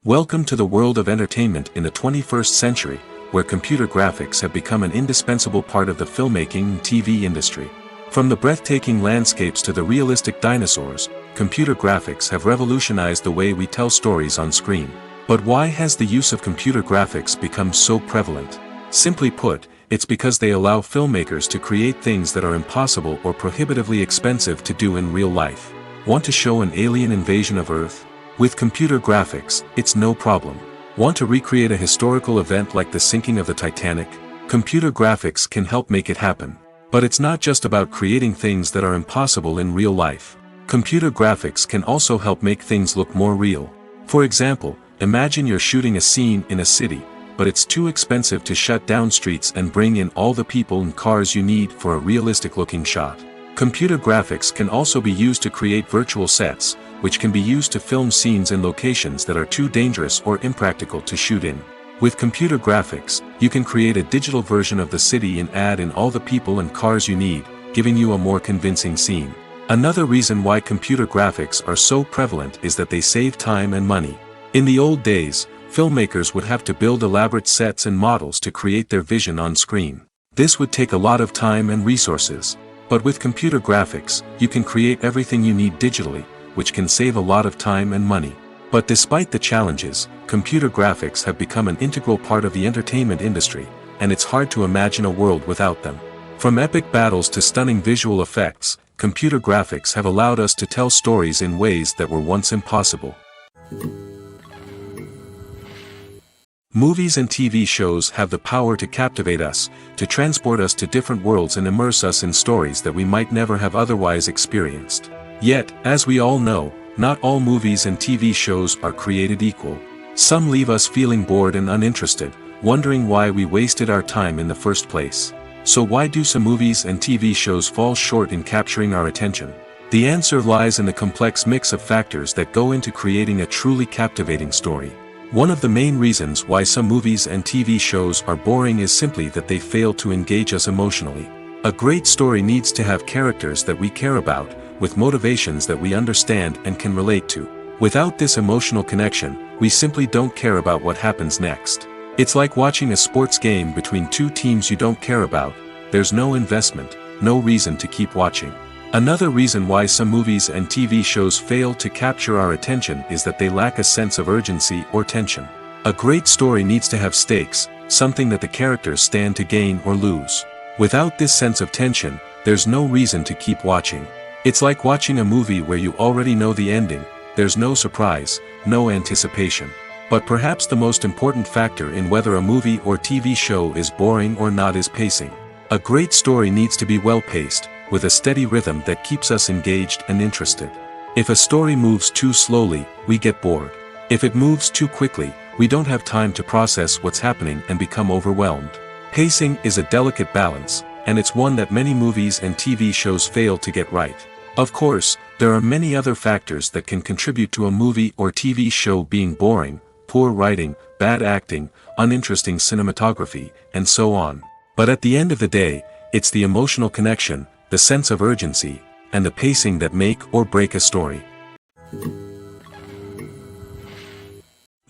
S1: Welcome to the world of entertainment in the 21st century, where computer graphics have become an indispensable part of the filmmaking and TV industry. From the breathtaking landscapes to the realistic dinosaurs, computer graphics have revolutionized the way we tell stories on screen. But why has the use of computer graphics become so prevalent? Simply put, it's because they allow filmmakers to create things that are impossible or prohibitively expensive to do in real life. Want to show an alien invasion of Earth? With computer graphics, it's no problem. Want to recreate a historical event like the sinking of the Titanic? Computer graphics can help make it happen. But it's not just about creating things that are impossible in real life. Computer graphics can also help make things look more real. For example, imagine you're shooting a scene in a city, but it's too expensive to shut down streets and bring in all the people and cars you need for a realistic-looking shot. Computer graphics can also be used to create virtual sets, which can be used to film scenes in locations that are too dangerous or impractical to shoot in. With computer graphics, you can create a digital version of the city and add in all the people and cars you need, giving you a more convincing scene. Another reason why computer graphics are so prevalent is that they save time and money. In the old days, filmmakers would have to build elaborate sets and models to create their vision on screen. This would take a lot of time and resources. But with computer graphics, you can create everything you need digitally, which can save a lot of time and money. But despite the challenges, computer graphics have become an integral part of the entertainment industry, and it's hard to imagine a world without them. From epic battles to stunning visual effects, computer graphics have allowed us to tell stories in ways that were once impossible. Movies and TV shows have the power to captivate us, to transport us to different worlds and immerse us in stories that we might never have otherwise experienced. Yet, as we all know, not all movies and TV shows are created equal. Some leave us feeling bored and uninterested, wondering why we wasted our time in the first place. So why do some movies and TV shows fall short in capturing our attention? The answer lies in the complex mix of factors that go into creating a truly captivating story. One of the main reasons why some movies and TV shows are boring is simply that they fail to engage us emotionally. A great story needs to have characters that we care about, with motivations that we understand and can relate to. Without this emotional connection, we simply don't care about what happens next. It's like watching a sports game between two teams you don't care about. There's no investment, no reason to keep watching. Another reason why some movies and TV shows fail to capture our attention is that they lack a sense of urgency or tension. A great story needs to have stakes, something that the characters stand to gain or lose. Without this sense of tension, there's no reason to keep watching. It's like watching a movie where you already know the ending. There's no surprise, no anticipation. But perhaps the most important factor in whether a movie or TV show is boring or not is pacing. A great story needs to be well-paced, with a steady rhythm that keeps us engaged and interested. If a story moves too slowly, we get bored. If it moves too quickly, we don't have time to process what's happening and become overwhelmed. Pacing is a delicate balance, and it's one that many movies and TV shows fail to get right. Of course, there are many other factors that can contribute to a movie or TV show being boring: poor writing, bad acting, uninteresting cinematography, and so on. But at the end of the day, it's the emotional connection, the sense of urgency, and the pacing that make or break a story.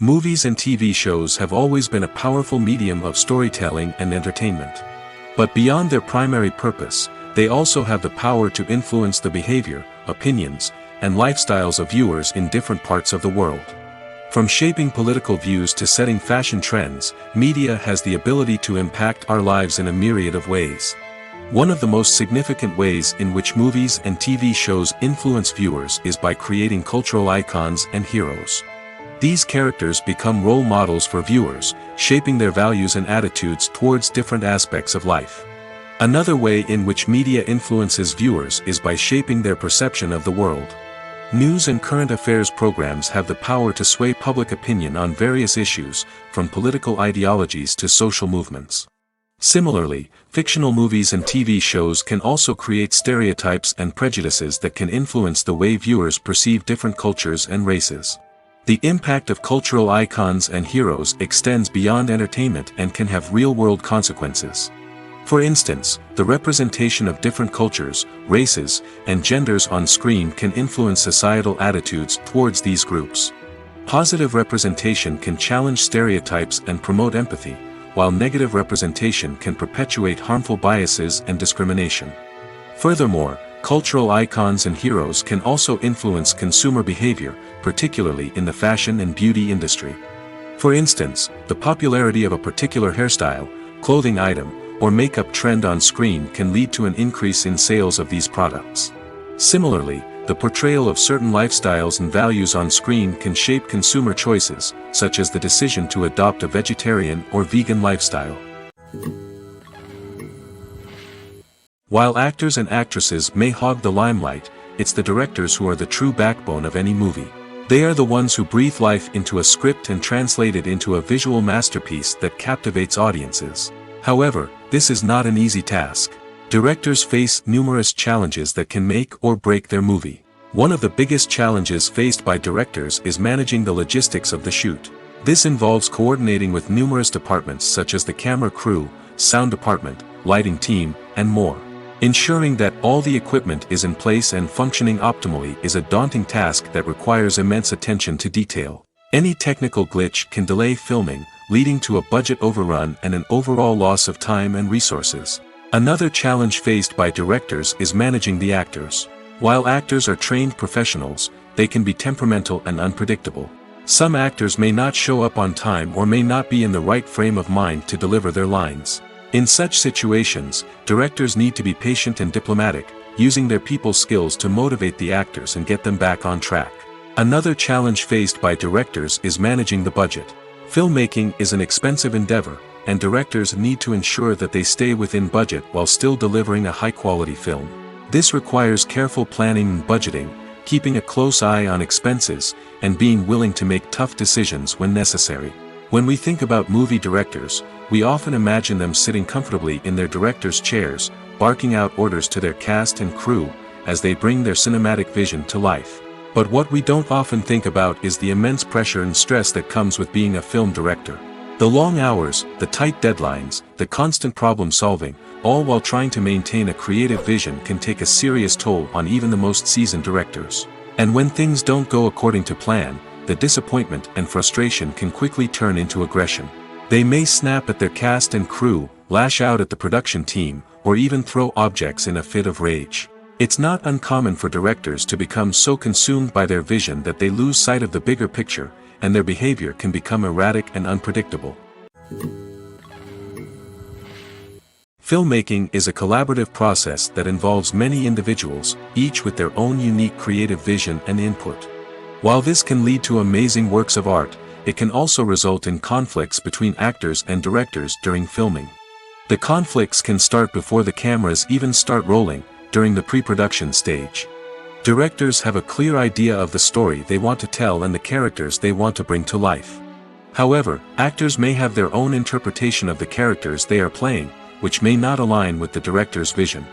S1: Movies and TV shows have always been a powerful medium of storytelling and entertainment. But beyond their primary purpose, they also have the power to influence the behavior, opinions, and lifestyles of viewers in different parts of the world. From shaping political views to setting fashion trends, media has the ability to impact our lives in a myriad of ways. One of the most significant ways in which movies and TV shows influence viewers is by creating cultural icons and heroes. These characters become role models for viewers, shaping their values and attitudes towards different aspects of life. Another way in which media influences viewers is by shaping their perception of the world. News and current affairs programs have the power to sway public opinion on various issues, from political ideologies to social movements. Similarly, fictional movies and TV shows can also create stereotypes and prejudices that can influence the way viewers perceive different cultures and races. The impact of cultural icons and heroes extends beyond entertainment and can have real-world consequences. For instance, the representation of different cultures, races, and genders on screen can influence societal attitudes towards these groups. Positive representation can challenge stereotypes and promote empathy, while negative representation can perpetuate harmful biases and discrimination. Furthermore, cultural icons and heroes can also influence consumer behavior, particularly in the fashion and beauty industry. For instance, the popularity of a particular hairstyle, clothing item, or makeup trend on screen can lead to an increase in sales of these products. Similarly, the portrayal of certain lifestyles and values on screen can shape consumer choices, such as the decision to adopt a vegetarian or vegan lifestyle. While actors and actresses may hog the limelight, it's the directors who are the true backbone of any movie. They are the ones who breathe life into a script and translate it into a visual masterpiece that captivates audiences. However, this is not an easy task. Directors face numerous challenges that can make or break their movie. One of the biggest challenges faced by directors is managing the logistics of the shoot. This involves coordinating with numerous departments such as the camera crew, sound department, lighting team, and more. Ensuring that all the equipment is in place and functioning optimally is a daunting task that requires immense attention to detail. Any technical glitch can delay filming, leading to a budget overrun and an overall loss of time and resources. Another challenge faced by directors is managing the actors. While actors are trained professionals, they can be temperamental and unpredictable. Some actors may not show up on time or may not be in the right frame of mind to deliver their lines. In such situations, directors need to be patient and diplomatic, using their people skills to motivate the actors and get them back on track. Another challenge faced by directors is managing the budget. Filmmaking is an expensive endeavor, and directors need to ensure that they stay within budget while still delivering a high-quality film. This requires careful planning and budgeting, keeping a close eye on expenses, and being willing to make tough decisions when necessary. When we think about movie directors, we often imagine them sitting comfortably in their director's chairs, barking out orders to their cast and crew, as they bring their cinematic vision to life. But what we don't often think about is the immense pressure and stress that comes with being a film director. The long hours, the tight deadlines, the constant problem solving, all while trying to maintain a creative vision can take a serious toll on even the most seasoned directors. And when things don't go according to plan, the disappointment and frustration can quickly turn into aggression. They may snap at their cast and crew, lash out at the production team, or even throw objects in a fit of rage. It's not uncommon for directors to become so consumed by their vision that they lose sight of the bigger picture, and their behavior can become erratic and unpredictable. Filmmaking is a collaborative process that involves many individuals, each with their own unique creative vision and input. While this can lead to amazing works of art, it can also result in conflicts between actors and directors during filming. The conflicts can start before the cameras even start rolling, during the pre-production stage. Directors have a clear idea of the story they want to tell and the characters they want to bring to life. However, actors may have their own interpretation of the characters they are playing, which may not align with the director's vision.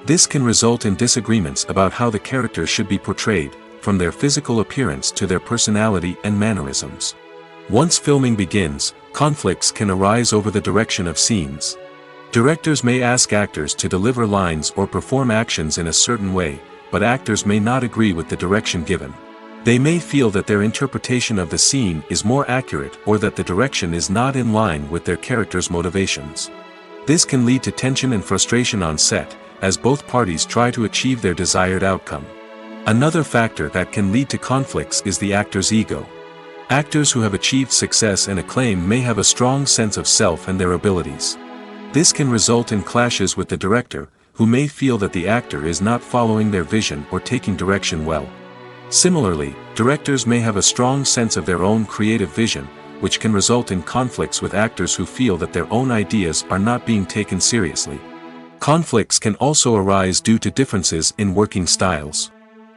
S1: This can result in disagreements about how the characters should be portrayed, from their physical appearance to their personality and mannerisms. Once filming begins, conflicts can arise over the direction of scenes. Directors may ask actors to deliver lines or perform actions in a certain way, but actors may not agree with the direction given. They may feel that their interpretation of the scene is more accurate or that the direction is not in line with their character's motivations. This can lead to tension and frustration on set, as both parties try to achieve their desired outcome. Another factor that can lead to conflicts is the actor's ego. Actors who have achieved success and acclaim may have a strong sense of self and their abilities. This can result in clashes with the director, who may feel that the actor is not following their vision or taking direction well. Similarly, directors may have a strong sense of their own creative vision, which can result in conflicts with actors who feel that their own ideas are not being taken seriously. Conflicts can also arise due to differences in working styles.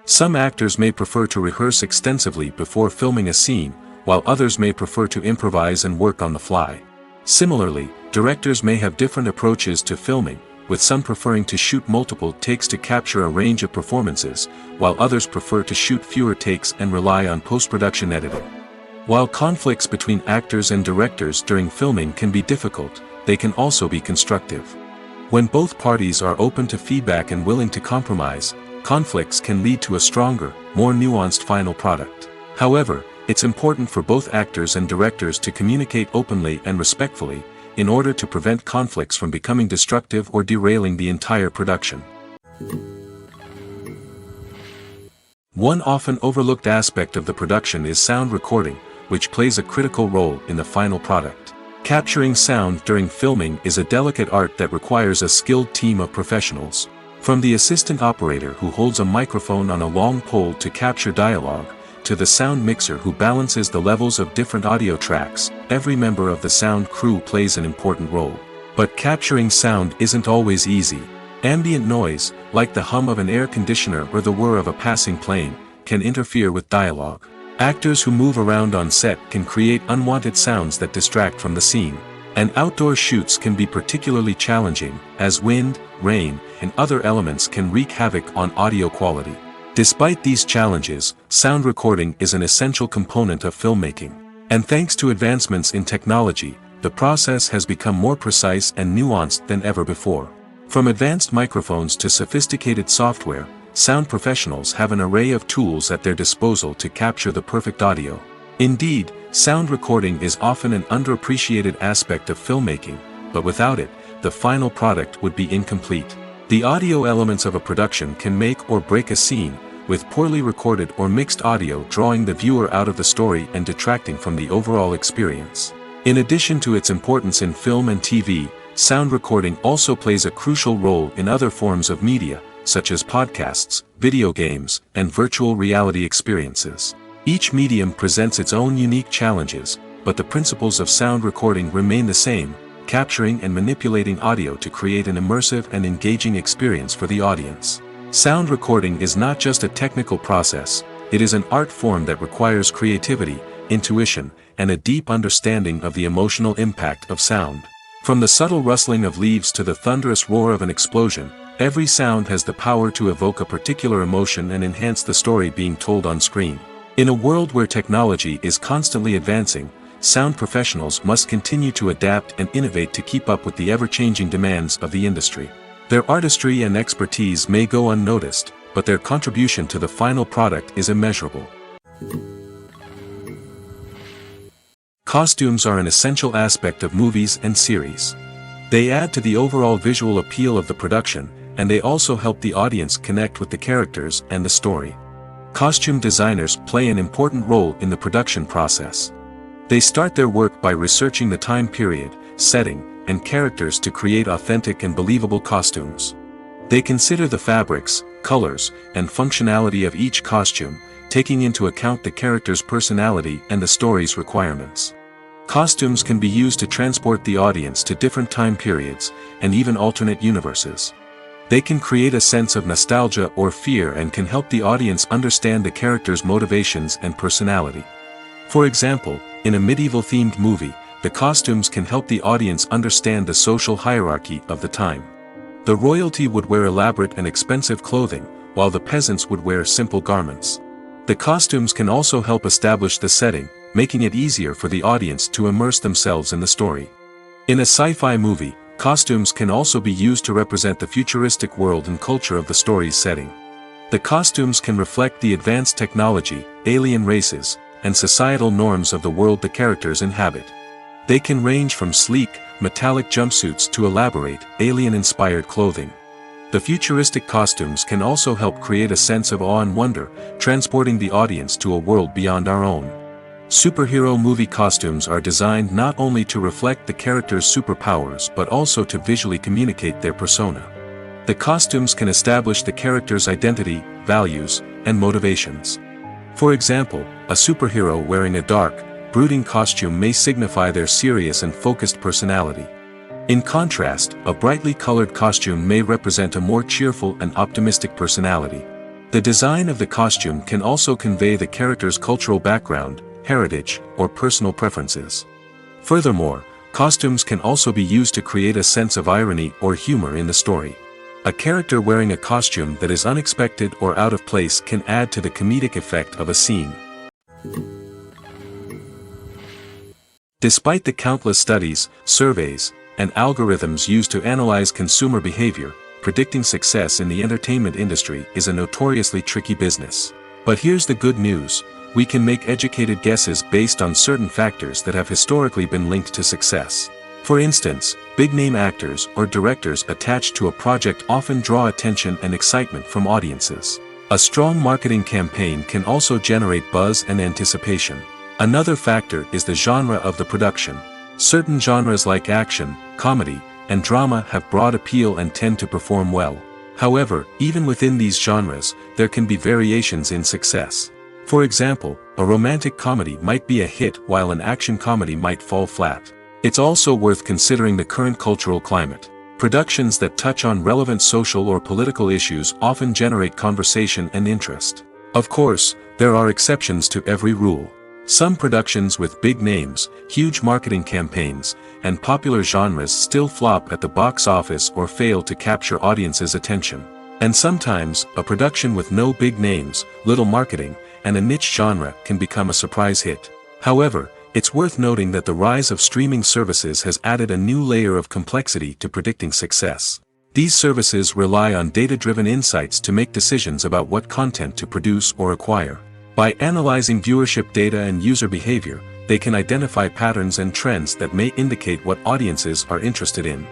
S1: Some actors may prefer to rehearse extensively before filming a scene, while others may prefer to improvise and work on the fly. Similarly, directors may have different approaches to filming, with some preferring to shoot multiple takes to capture a range of performances, while others prefer to shoot fewer takes and rely on post-production editing. While conflicts between actors and directors during filming can be difficult, they can also be constructive. When both parties are open to feedback and willing to compromise, conflicts can lead to a stronger, more nuanced final product. However, it's important for both actors and directors to communicate openly and respectfully, in order to prevent conflicts from becoming destructive or derailing the entire production. One often overlooked aspect of the production is sound recording, which plays a critical role in the final product. Capturing sound during filming is a delicate art that requires a skilled team of professionals. From the assistant operator who holds a microphone on a long pole to capture dialogue, to the sound mixer who balances the levels of different audio tracks, every member of the sound crew plays an important role. But capturing sound isn't always easy. Ambient noise, like the hum of an air conditioner or the whir of a passing plane, can interfere with dialogue. Actors who move around on set can create unwanted sounds that distract from the scene. And outdoor shoots can be particularly challenging, as wind, rain, and other elements can wreak havoc on audio quality. Despite these challenges, sound recording is an essential component of filmmaking. And thanks to advancements in technology, the process has become more precise and nuanced than ever before. From advanced microphones to sophisticated software, sound professionals have an array of tools at their disposal to capture the perfect audio. Indeed, sound recording is often an underappreciated aspect of filmmaking, but without it, the final product would be incomplete. The audio elements of a production can make or break a scene, with poorly recorded or mixed audio drawing the viewer out of the story and detracting from the overall experience. In addition to its importance in film and TV, sound recording also plays a crucial role in other forms of media, such as podcasts, video games, and virtual reality experiences. Each medium presents its own unique challenges, but the principles of sound recording remain the same, capturing and manipulating audio to create an immersive and engaging experience for the audience. Sound recording is not just a technical process, it is an art form that requires creativity, intuition, and a deep understanding of the emotional impact of sound. From the subtle rustling of leaves to the thunderous roar of an explosion, every sound has the power to evoke a particular emotion and enhance the story being told on screen. In a world where technology is constantly advancing, sound professionals must continue to adapt and innovate to keep up with the ever-changing demands of the industry. Their artistry and expertise may go unnoticed, but their contribution to the final product is immeasurable. Costumes are an essential aspect of movies and series. They add to the overall visual appeal of the production, and they also help the audience connect with the characters and the story. Costume designers play an important role in the production process. They start their work by researching the time period, setting, and characters to create authentic and believable costumes. They consider the fabrics, colors, and functionality of each costume, taking into account the character's personality and the story's requirements. Costumes can be used to transport the audience to different time periods, and even alternate universes. They can create a sense of nostalgia or fear and can help the audience understand the character's motivations and personality. For example, in a medieval-themed movie, the costumes can help the audience understand the social hierarchy of the time. The royalty would wear elaborate and expensive clothing, while the peasants would wear simple garments. The costumes can also help establish the setting, making it easier for the audience to immerse themselves in the story. In a sci-fi movie, costumes can also be used to represent the futuristic world and culture of the story's setting. The costumes can reflect the advanced technology, alien races, and societal norms of the world the characters inhabit. They can range from sleek, metallic jumpsuits to elaborate, alien-inspired clothing. The futuristic costumes can also help create a sense of awe and wonder, transporting the audience to a world beyond our own. Superhero movie costumes are designed not only to reflect the character's superpowers but also to visually communicate their persona. The costumes can establish the character's identity, values, and motivations. For example, a superhero wearing a dark, brooding costume may signify their serious and focused personality. In contrast, a brightly colored costume may represent a more cheerful and optimistic personality. The design of the costume can also convey the character's cultural background, heritage, or personal preferences. Furthermore, costumes can also be used to create a sense of irony or humor in the story. A character wearing a costume that is unexpected or out of place can add to the comedic effect of a scene. Despite the countless studies, surveys, and algorithms used to analyze consumer behavior, predicting success in the entertainment industry is a notoriously tricky business. But here's the good news: we can make educated guesses based on certain factors that have historically been linked to success. For instance, big-name actors or directors attached to a project often draw attention and excitement from audiences. A strong marketing campaign can also generate buzz and anticipation. Another factor is the genre of the production. Certain genres like action, comedy, and drama have broad appeal and tend to perform well. However, even within these genres, there can be variations in success. For example, a romantic comedy might be a hit while an action comedy might fall flat. It's also worth considering the current cultural climate. Productions that touch on relevant social or political issues often generate conversation and interest. Of course, there are exceptions to every rule. Some productions with big names, huge marketing campaigns, and popular genres still flop at the box office or fail to capture audiences' attention. And sometimes, a production with no big names, little marketing, and a niche genre can become a surprise hit. However, it's worth noting that the rise of streaming services has added a new layer of complexity to predicting success. These services rely on data-driven insights to make decisions about what content to produce or acquire. By analyzing viewership data and user behavior, they can identify patterns and trends that may indicate what audiences are interested in.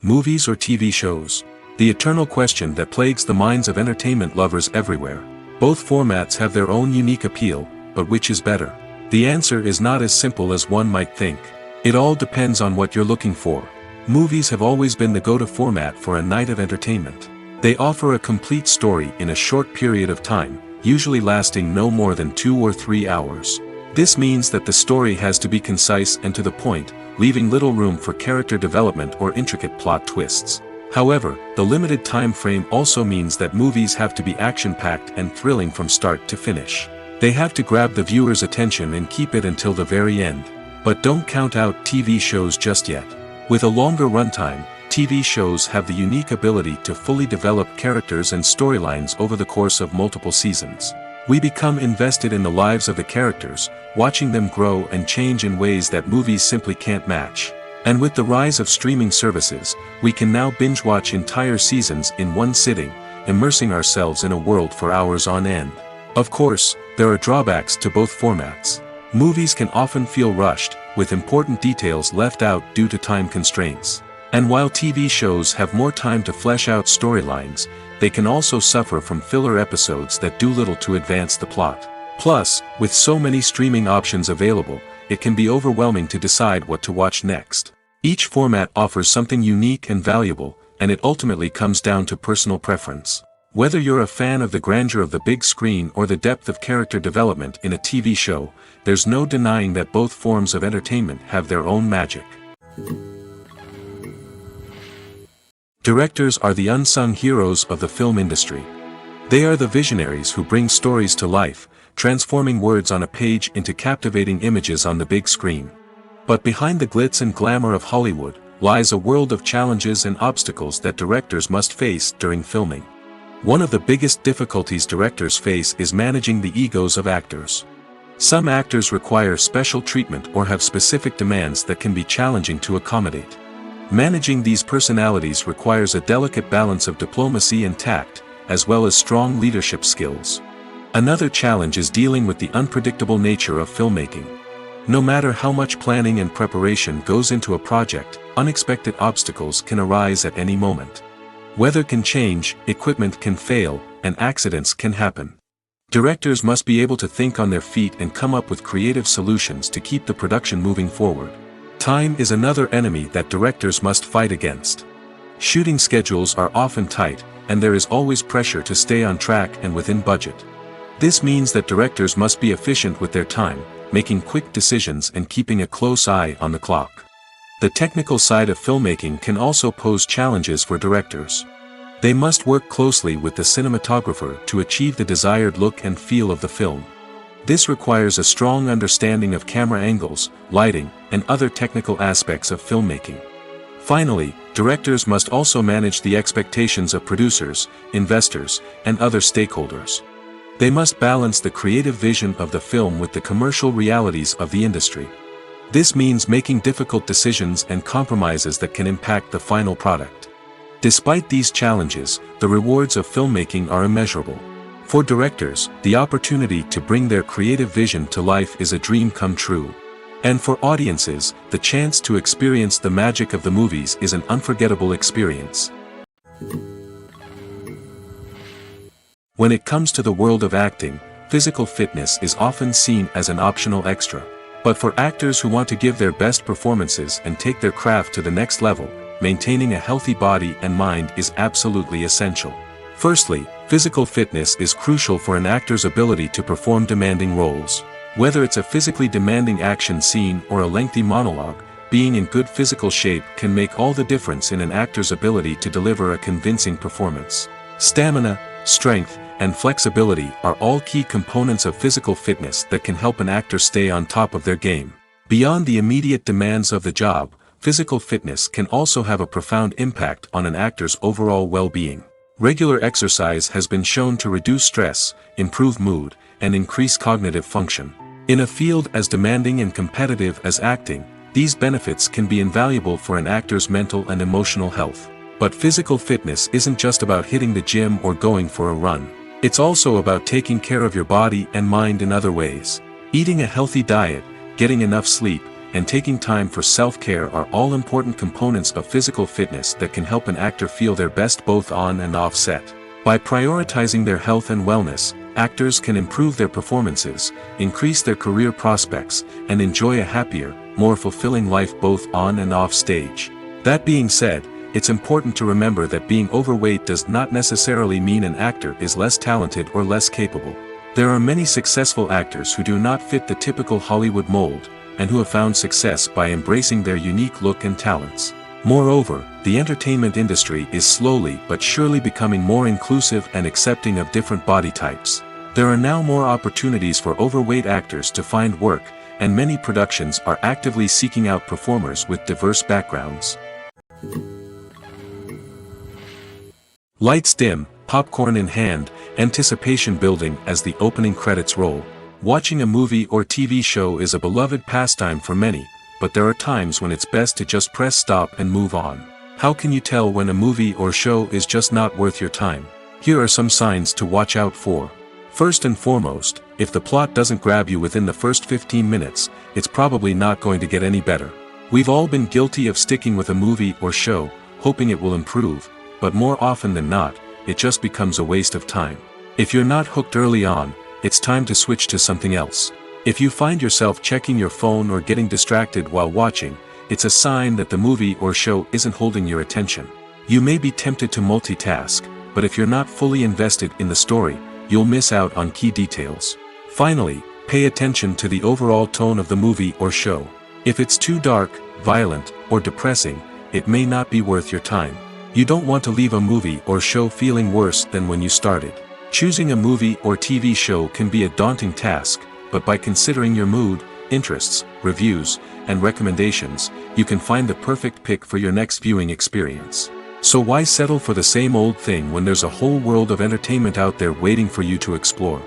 S1: Movies or TV shows? The eternal question that plagues the minds of entertainment lovers everywhere. Both formats have their own unique appeal, but which is better? The answer is not as simple as one might think. It all depends on what you're looking for. Movies have always been the go-to format for a night of entertainment. They offer a complete story in a short period of time, usually lasting no more than 2 or 3 hours. This means that the story has to be concise and to the point, leaving little room for character development or intricate plot twists. However, the limited time frame also means that movies have to be action-packed and thrilling from start to finish. They have to grab the viewer's attention and keep it until the very end. But don't count out TV shows just yet. With a longer runtime, TV shows have the unique ability to fully develop characters and storylines over the course of multiple seasons. We become invested in the lives of the characters, watching them grow and change in ways that movies simply can't match. And with the rise of streaming services, we can now binge-watch entire seasons in one sitting, immersing ourselves in a world for hours on end. Of course, there are drawbacks to both formats. Movies can often feel rushed, with important details left out due to time constraints. And while TV shows have more time to flesh out storylines, they can also suffer from filler episodes that do little to advance the plot. Plus, with so many streaming options available, it can be overwhelming to decide what to watch next. Each format offers something unique and valuable, and it ultimately comes down to personal preference. Whether you're a fan of the grandeur of the big screen or the depth of character development in a TV show, there's no denying that both forms of entertainment have their own magic. Directors are the unsung heroes of the film industry. They are the visionaries who bring stories to life, transforming words on a page into captivating images on the big screen. But behind the glitz and glamour of Hollywood, lies a world of challenges and obstacles that directors must face during filming. One of the biggest difficulties directors face is managing the egos of actors. Some actors require special treatment or have specific demands that can be challenging to accommodate. Managing these personalities requires a delicate balance of diplomacy and tact, as well as strong leadership skills. Another challenge is dealing with the unpredictable nature of filmmaking. No matter how much planning and preparation goes into a project, unexpected obstacles can arise at any moment. Weather can change, equipment can fail, and accidents can happen. Directors must be able to think on their feet and come up with creative solutions to keep the production moving forward. Time is another enemy that directors must fight against. Shooting schedules are often tight, and there is always pressure to stay on track and within budget. This means that directors must be efficient with their time, making quick decisions and keeping a close eye on the clock. The technical side of filmmaking can also pose challenges for directors. They must work closely with the cinematographer to achieve the desired look and feel of the film. This requires a strong understanding of camera angles, lighting, and other technical aspects of filmmaking. Finally, directors must also manage the expectations of producers, investors, and other stakeholders. They must balance the creative vision of the film with the commercial realities of the industry. This means making difficult decisions and compromises that can impact the final product. Despite these challenges, the rewards of filmmaking are immeasurable. For directors, the opportunity to bring their creative vision to life is a dream come true. And for audiences, the chance to experience the magic of the movies is an unforgettable experience. When it comes to the world of acting, physical fitness is often seen as an optional extra. But for actors who want to give their best performances and take their craft to the next level, maintaining a healthy body and mind is absolutely essential. Firstly, physical fitness is crucial for an actor's ability to perform demanding roles. Whether it's a physically demanding action scene or a lengthy monologue, being in good physical shape can make all the difference in an actor's ability to deliver a convincing performance. Stamina, strength, and flexibility are all key components of physical fitness that can help an actor stay on top of their game. Beyond the immediate demands of the job, physical fitness can also have a profound impact on an actor's overall well-being. Regular exercise has been shown to reduce stress, improve mood, and increase cognitive function. In a field as demanding and competitive as acting, these benefits can be invaluable for an actor's mental and emotional health. But physical fitness isn't just about hitting the gym or going for a run. It's also about taking care of your body and mind in other ways. Eating a healthy diet, getting enough sleep, and taking time for self-care are all important components of physical fitness that can help an actor feel their best both on and off set. By prioritizing their health and wellness, actors can improve their performances, increase their career prospects, and enjoy a happier, more fulfilling life both on and off stage. That being said, it's important to remember that being overweight does not necessarily mean an actor is less talented or less capable. There are many successful actors who do not fit the typical Hollywood mold, and who have found success by embracing their unique look and talents. Moreover, the entertainment industry is slowly but surely becoming more inclusive and accepting of different body types. There are now more opportunities for overweight actors to find work, and many productions are actively seeking out performers with diverse backgrounds. Lights dim, popcorn in hand, anticipation building as the opening credits roll. Watching a movie or TV show is a beloved pastime for many, but there are times when it's best to just press stop and move on. How can you tell when a movie or show is just not worth your time? Here are some signs to watch out for. First and foremost, if the plot doesn't grab you within the first 15 minutes, it's probably not going to get any better. We've all been guilty of sticking with a movie or show, hoping it will improve, but more often than not, it just becomes a waste of time. If you're not hooked early on, it's time to switch to something else. If you find yourself checking your phone or getting distracted while watching, it's a sign that the movie or show isn't holding your attention. You may be tempted to multitask, but if you're not fully invested in the story, you'll miss out on key details. Finally, pay attention to the overall tone of the movie or show. If it's too dark, violent, or depressing, it may not be worth your time. You don't want to leave a movie or show feeling worse than when you started. Choosing a movie or TV show can be a daunting task, but by considering your mood, interests, reviews, and recommendations, you can find the perfect pick for your next viewing experience. So why settle for the same old thing when there's a whole world of entertainment out there waiting for you to explore?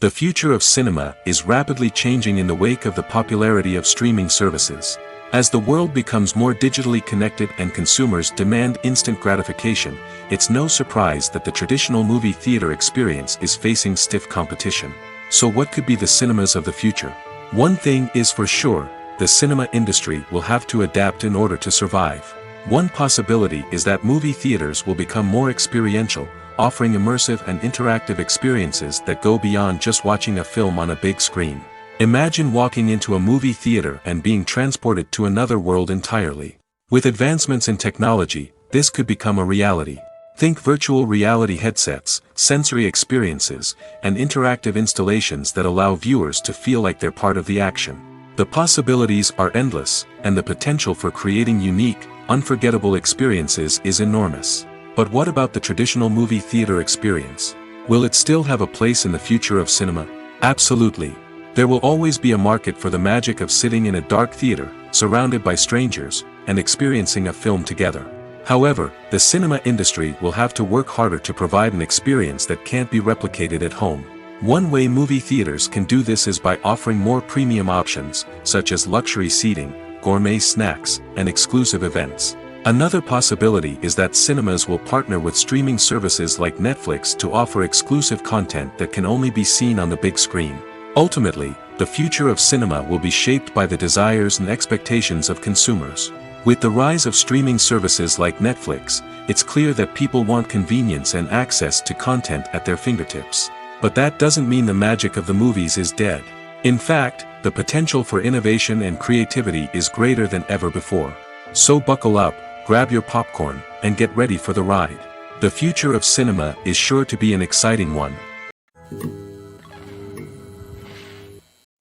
S1: The future of cinema is rapidly changing in the wake of the popularity of streaming services. As the world becomes more digitally connected and consumers demand instant gratification, it's no surprise that the traditional movie theater experience is facing stiff competition. So what could be the cinemas of the future? One thing is for sure, the cinema industry will have to adapt in order to survive. One possibility is that movie theaters will become more experiential, offering immersive and interactive experiences that go beyond just watching a film on a big screen. Imagine walking into a movie theater and being transported to another world entirely. With advancements in technology, this could become a reality. Think virtual reality headsets, sensory experiences, and interactive installations that allow viewers to feel like they're part of the action. The possibilities are endless, and the potential for creating unique, unforgettable experiences is enormous. But what about the traditional movie theater experience? Will it still have a place in the future of cinema? Absolutely. There will always be a market for the magic of sitting in a dark theater, surrounded by strangers, and experiencing a film together. However, the cinema industry will have to work harder to provide an experience that can't be replicated at home. One way movie theaters can do this is by offering more premium options, such as luxury seating, gourmet snacks, and exclusive events. Another possibility is that cinemas will partner with streaming services like Netflix to offer exclusive content that can only be seen on the big screen. Ultimately, the future of cinema will be shaped by the desires and expectations of consumers. With the rise of streaming services like Netflix, it's clear that people want convenience and access to content at their fingertips. But that doesn't mean the magic of the movies is dead. In fact, the potential for innovation and creativity is greater than ever before. So buckle up, grab your popcorn, and get ready for the ride. The future of cinema is sure to be an exciting one.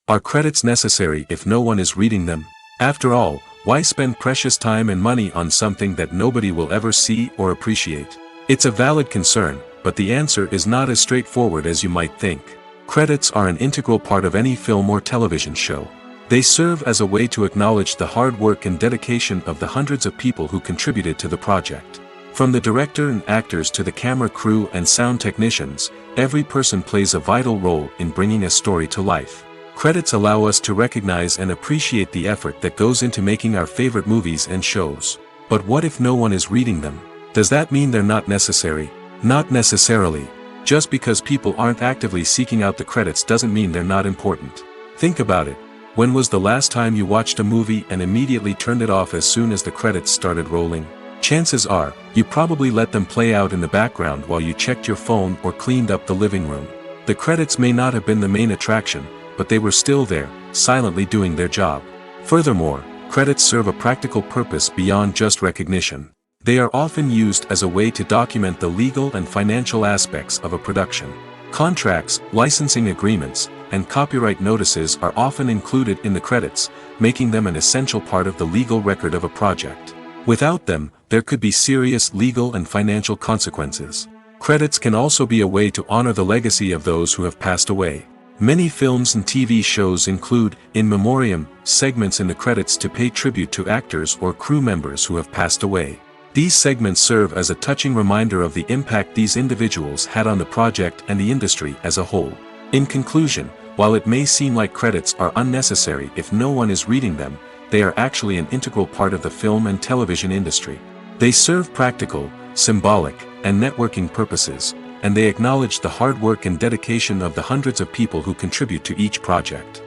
S1: Are credits necessary if no one is reading them? After all, why spend precious time and money on something that nobody will ever see or appreciate? It's a valid concern, but the answer is not as straightforward as you might think. Credits are an integral part of any film or television show. They serve as a way to acknowledge the hard work and dedication of the hundreds of people who contributed to the project. From the director and actors to the camera crew and sound technicians, every person plays a vital role in bringing a story to life. Credits allow us to recognize and appreciate the effort that goes into making our favorite movies and shows. But what if no one is reading them? Does that mean they're not necessary? Not necessarily. Just because people aren't actively seeking out the credits doesn't mean they're not important. Think about it. When was the last time you watched a movie and immediately turned it off as soon as the credits started rolling? Chances are, you probably let them play out in the background while you checked your phone or cleaned up the living room. The credits may not have been the main attraction, but they were still there, silently doing their job. Furthermore, credits serve a practical purpose beyond just recognition. They are often used as a way to document the legal and financial aspects of a production. Contracts, licensing agreements, and copyright notices are often included in the credits, making them an essential part of the legal record of a project. Without them, there could be serious legal and financial consequences. Credits can also be a way to honor the legacy of those who have passed away. Many films and TV shows include, in memoriam, segments in the credits to pay tribute to actors or crew members who have passed away. These segments serve as a touching reminder of the impact these individuals had on the project and the industry as a whole. In conclusion, while it may seem like credits are unnecessary if no one is reading them, they are actually an integral part of the film and television industry. They serve practical, symbolic, and networking purposes, and they acknowledge the hard work and dedication of the hundreds of people who contribute to each project.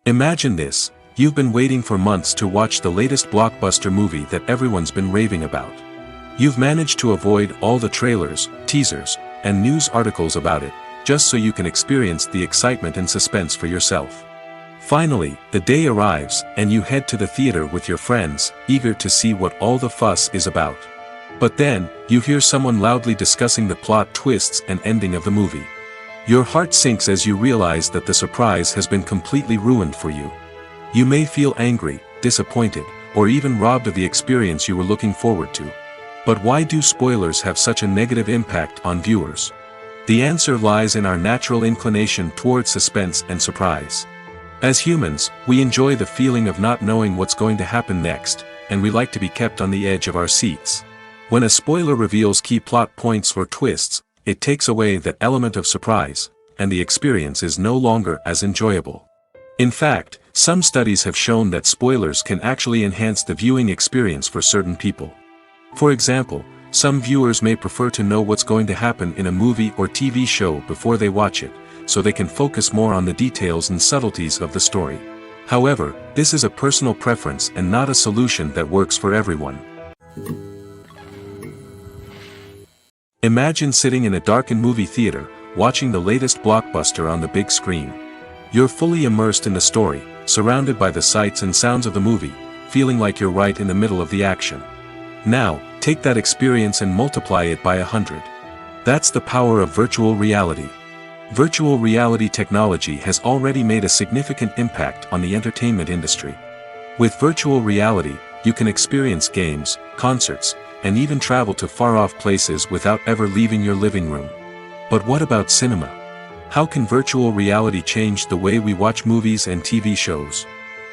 S1: Imagine this. You've been waiting for months to watch the latest blockbuster movie that everyone's been raving about. You've managed to avoid all the trailers, teasers, and news articles about it, just so you can experience the excitement and suspense for yourself. Finally, the day arrives, and you head to the theater with your friends, eager to see what all the fuss is about. But then, you hear someone loudly discussing the plot twists and ending of the movie. Your heart sinks as you realize that the surprise has been completely ruined for you. You may feel angry, disappointed, or even robbed of the experience you were looking forward to. But why do spoilers have such a negative impact on viewers? The answer lies in our natural inclination toward suspense and surprise. As humans, we enjoy the feeling of not knowing what's going to happen next, and we like to be kept on the edge of our seats. When a spoiler reveals key plot points or twists, it takes away that element of surprise, and the experience is no longer as enjoyable. In fact, some studies have shown that spoilers can actually enhance the viewing experience for certain people. For example, some viewers may prefer to know what's going to happen in a movie or TV show before they watch it, so they can focus more on the details and subtleties of the story. However, this is a personal preference and not a solution that works for everyone. Imagine sitting in a darkened movie theater, watching the latest blockbuster on the big screen. You're fully immersed in the story, surrounded by the sights and sounds of the movie, feeling like you're right in the middle of the action. Now, take that experience and multiply it by 100. That's the power of virtual reality. Virtual reality technology has already made a significant impact on the entertainment industry. With virtual reality, you can experience games, concerts, and even travel to far-off places without ever leaving your living room. But what about cinema? How can virtual reality change the way we watch movies and TV shows?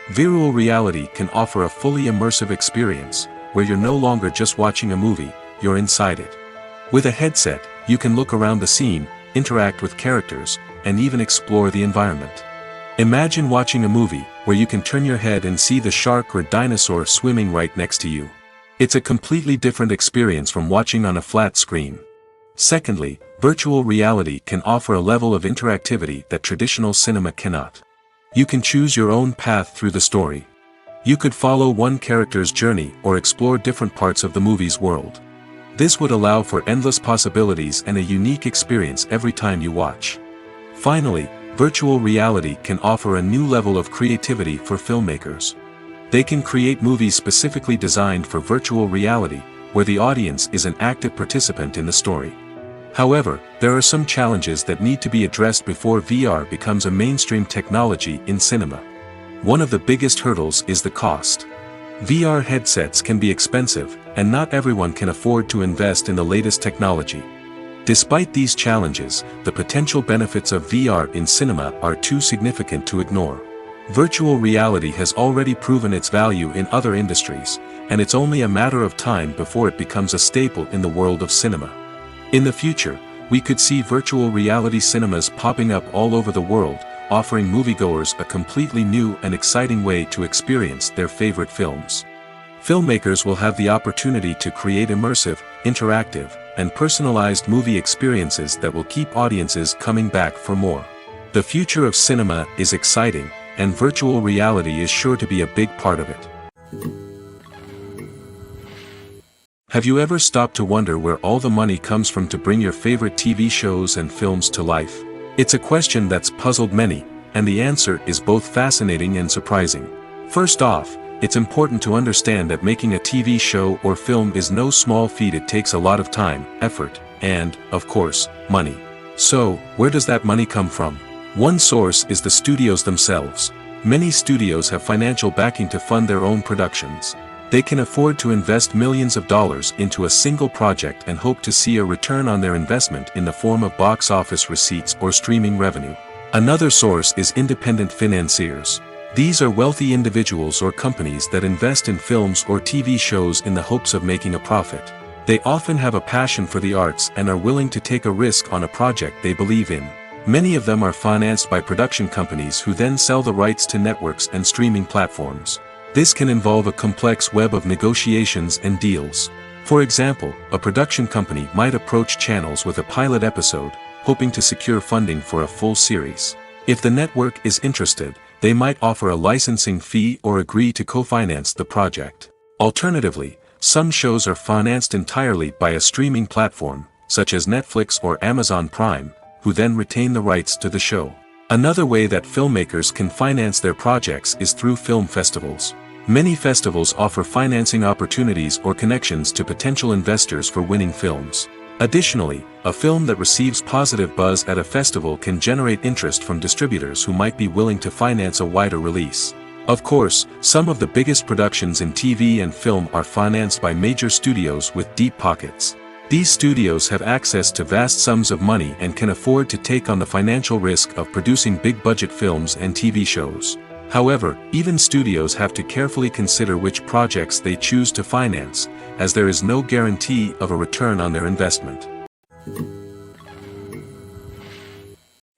S1: Virtual reality can offer a fully immersive experience, where you're no longer just watching a movie, you're inside it. With a headset, you can look around the scene, interact with characters, and even explore the environment. Imagine watching a movie, where you can turn your head and see the shark or dinosaur swimming right next to you. It's a completely different experience from watching on a flat screen. Secondly, virtual reality can offer a level of interactivity that traditional cinema cannot. You can choose your own path through the story. You could follow one character's journey or explore different parts of the movie's world. This would allow for endless possibilities and a unique experience every time you watch. Finally, virtual reality can offer a new level of creativity for filmmakers. They can create movies specifically designed for virtual reality, where the audience is an active participant in the story. However, there are some challenges that need to be addressed before VR becomes a mainstream technology in cinema. One of the biggest hurdles is the cost. VR headsets can be expensive, and not everyone can afford to invest in the latest technology. Despite these challenges, the potential benefits of VR in cinema are too significant to ignore. Virtual reality has already proven its value in other industries, and it's only a matter of time before it becomes a staple in the world of cinema. In the future, we could see virtual reality cinemas popping up all over the world, offering moviegoers a completely new and exciting way to experience their favorite films. Filmmakers will have the opportunity to create immersive, interactive, and personalized movie experiences that will keep audiences coming back for more. The future of cinema is exciting, and virtual reality is sure to be a big part of it. Have you ever stopped to wonder where all the money comes from to bring your favorite TV shows and films to life? It's a question that's puzzled many, and the answer is both fascinating and surprising. First off, it's important to understand that making a TV show or film is no small feat. It takes a lot of time, effort, and, of course, money. So, where does that money come from? One source is the studios themselves. Many studios have financial backing to fund their own productions. They can afford to invest millions of dollars into a single project and hope to see a return on their investment in the form of box office receipts or streaming revenue. Another source is independent financiers. These are wealthy individuals or companies that invest in films or TV shows in the hopes of making a profit. They often have a passion for the arts and are willing to take a risk on a project they believe in. Many of them are financed by production companies who then sell the rights to networks and streaming platforms. This can involve a complex web of negotiations and deals. For example, a production company might approach channels with a pilot episode, hoping to secure funding for a full series. If the network is interested, they might offer a licensing fee or agree to co-finance the project. Alternatively, some shows are financed entirely by a streaming platform, such as Netflix or Amazon Prime, who then retain the rights to the show. Another way that filmmakers can finance their projects is through film festivals. Many festivals offer financing opportunities or connections to potential investors for winning films. Additionally, a film that receives positive buzz at a festival can generate interest from distributors who might be willing to finance a wider release. Of course, some of the biggest productions in TV and film are financed by major studios with deep pockets. These studios have access to vast sums of money and can afford to take on the financial risk of producing big-budget films and TV shows. However, even studios have to carefully consider which projects they choose to finance, as there is no guarantee of a return on their investment.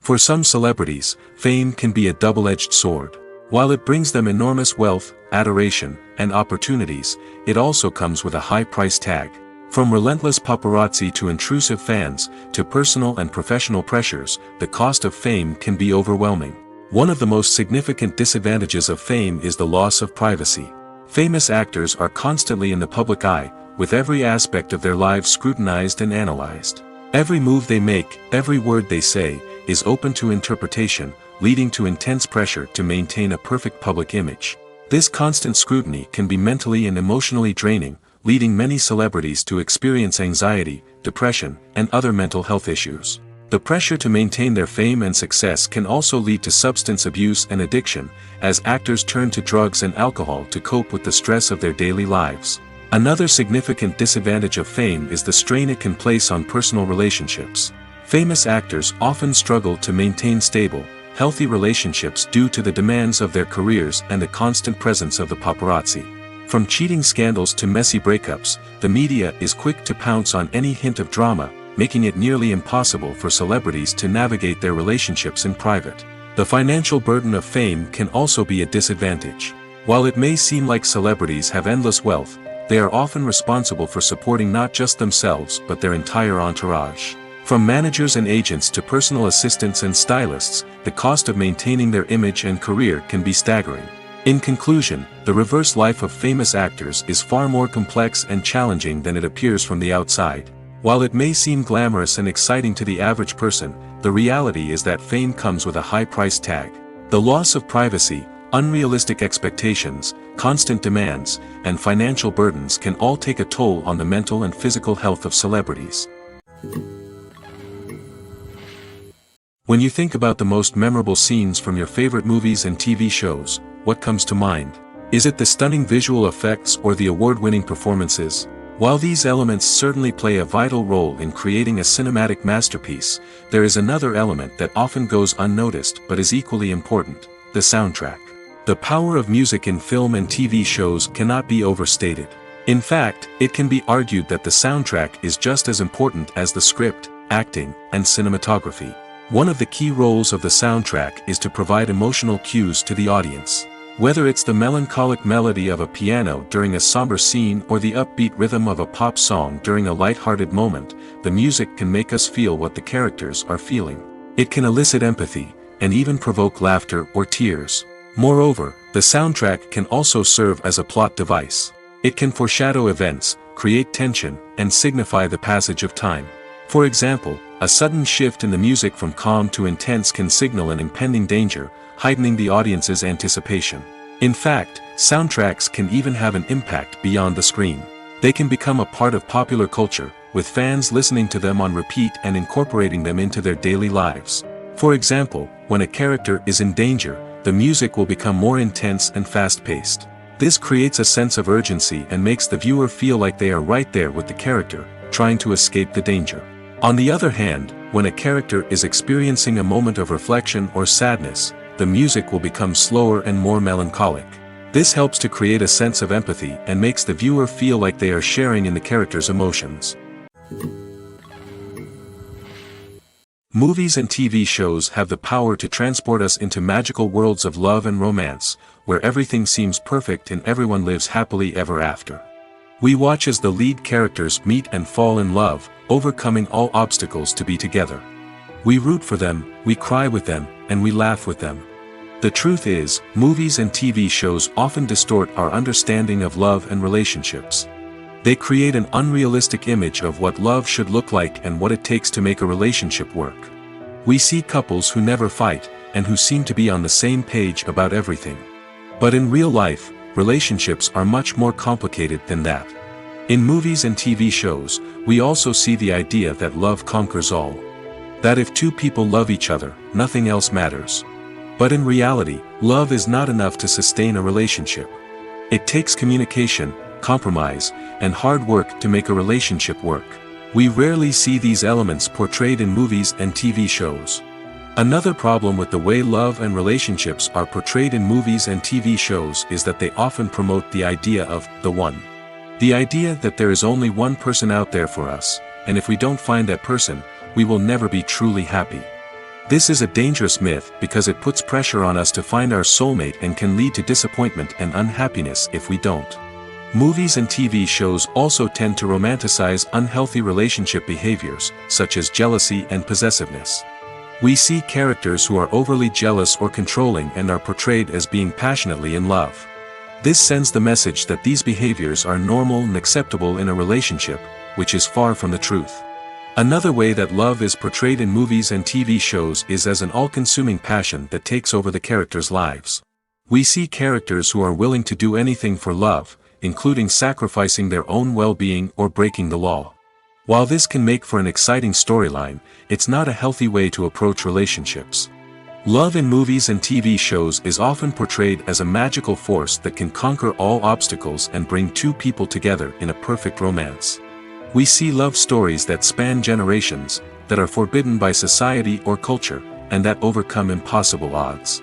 S1: For some celebrities, fame can be a double-edged sword. While it brings them enormous wealth, adoration, and opportunities, it also comes with a high price tag. From relentless paparazzi to intrusive fans, to personal and professional pressures, the cost of fame can be overwhelming. One of the most significant disadvantages of fame is the loss of privacy. Famous actors are constantly in the public eye, with every aspect of their lives scrutinized and analyzed. Every move they make, every word they say, is open to interpretation, leading to intense pressure to maintain a perfect public image. This constant scrutiny can be mentally and emotionally draining, leading many celebrities to experience anxiety, depression, and other mental health issues. The pressure to maintain their fame and success can also lead to substance abuse and addiction, as actors turn to drugs and alcohol to cope with the stress of their daily lives. Another significant disadvantage of fame is the strain it can place on personal relationships. Famous actors often struggle to maintain stable, healthy relationships due to the demands of their careers and the constant presence of the paparazzi. From cheating scandals to messy breakups, the media is quick to pounce on any hint of drama, making it nearly impossible for celebrities to navigate their relationships in private. The financial burden of fame can also be a disadvantage. While it may seem like celebrities have endless wealth, they are often responsible for supporting not just themselves but their entire entourage. From managers and agents to personal assistants and stylists, the cost of maintaining their image and career can be staggering. In conclusion, the reverse life of famous actors is far more complex and challenging than it appears from the outside. While it may seem glamorous and exciting to the average person, the reality is that fame comes with a high price tag. The loss of privacy, unrealistic expectations, constant demands, and financial burdens can all take a toll on the mental and physical health of celebrities. When you think about the most memorable scenes from your favorite movies and TV shows, what comes to mind? Is it the stunning visual effects or the award-winning performances? While these elements certainly play a vital role in creating a cinematic masterpiece, there is another element that often goes unnoticed but is equally important: the soundtrack. The power of music in film and TV shows cannot be overstated. In fact, it can be argued that the soundtrack is just as important as the script, acting, and cinematography. One of the key roles of the soundtrack is to provide emotional cues to the audience. Whether it's the melancholic melody of a piano during a somber scene or the upbeat rhythm of a pop song during a light-hearted moment, the music can make us feel what the characters are feeling. It can elicit empathy, and even provoke laughter or tears. Moreover, the soundtrack can also serve as a plot device. It can foreshadow events, create tension, and signify the passage of time. For example, a sudden shift in the music from calm to intense can signal an impending danger, heightening the audience's anticipation. In fact, soundtracks can even have an impact beyond the screen. They can become a part of popular culture, with fans listening to them on repeat and incorporating them into their daily lives. For example, when a character is in danger, the music will become more intense and fast-paced. This creates a sense of urgency and makes the viewer feel like they are right there with the character, trying to escape the danger. On the other hand, when a character is experiencing a moment of reflection or sadness, the music will become slower and more melancholic. This helps to create a sense of empathy and makes the viewer feel like they are sharing in the character's emotions. Movies and TV shows have the power to transport us into magical worlds of love and romance, where everything seems perfect and everyone lives happily ever after. We watch as the lead characters meet and fall in love, overcoming all obstacles to be together. We root for them, we cry with them, and we laugh with them. The truth is, movies and TV shows often distort our understanding of love and relationships. They create an unrealistic image of what love should look like and what it takes to make a relationship work. We see couples who never fight, and who seem to be on the same page about everything. But in real life, relationships are much more complicated than that. In movies and TV shows, we also see the idea that love conquers all. That if two people love each other, nothing else matters. But in reality, love is not enough to sustain a relationship. It takes communication, compromise, and hard work to make a relationship work. We rarely see these elements portrayed in movies and TV shows. Another problem with the way love and relationships are portrayed in movies and TV shows is that they often promote the idea of the one. The idea that there is only one person out there for us, and if we don't find that person, we will never be truly happy. This is a dangerous myth because it puts pressure on us to find our soulmate and can lead to disappointment and unhappiness if we don't. Movies and TV shows also tend to romanticize unhealthy relationship behaviors, such as jealousy and possessiveness. We see characters who are overly jealous or controlling and are portrayed as being passionately in love. This sends the message that these behaviors are normal and acceptable in a relationship, which is far from the truth. Another way that love is portrayed in movies and TV shows is as an all-consuming passion that takes over the characters' lives. We see characters who are willing to do anything for love, including sacrificing their own well-being or breaking the law. While this can make for an exciting storyline, it's not a healthy way to approach relationships. Love in movies and TV shows is often portrayed as a magical force that can conquer all obstacles and bring two people together in a perfect romance. We see love stories that span generations, that are forbidden by society or culture, and that overcome impossible odds.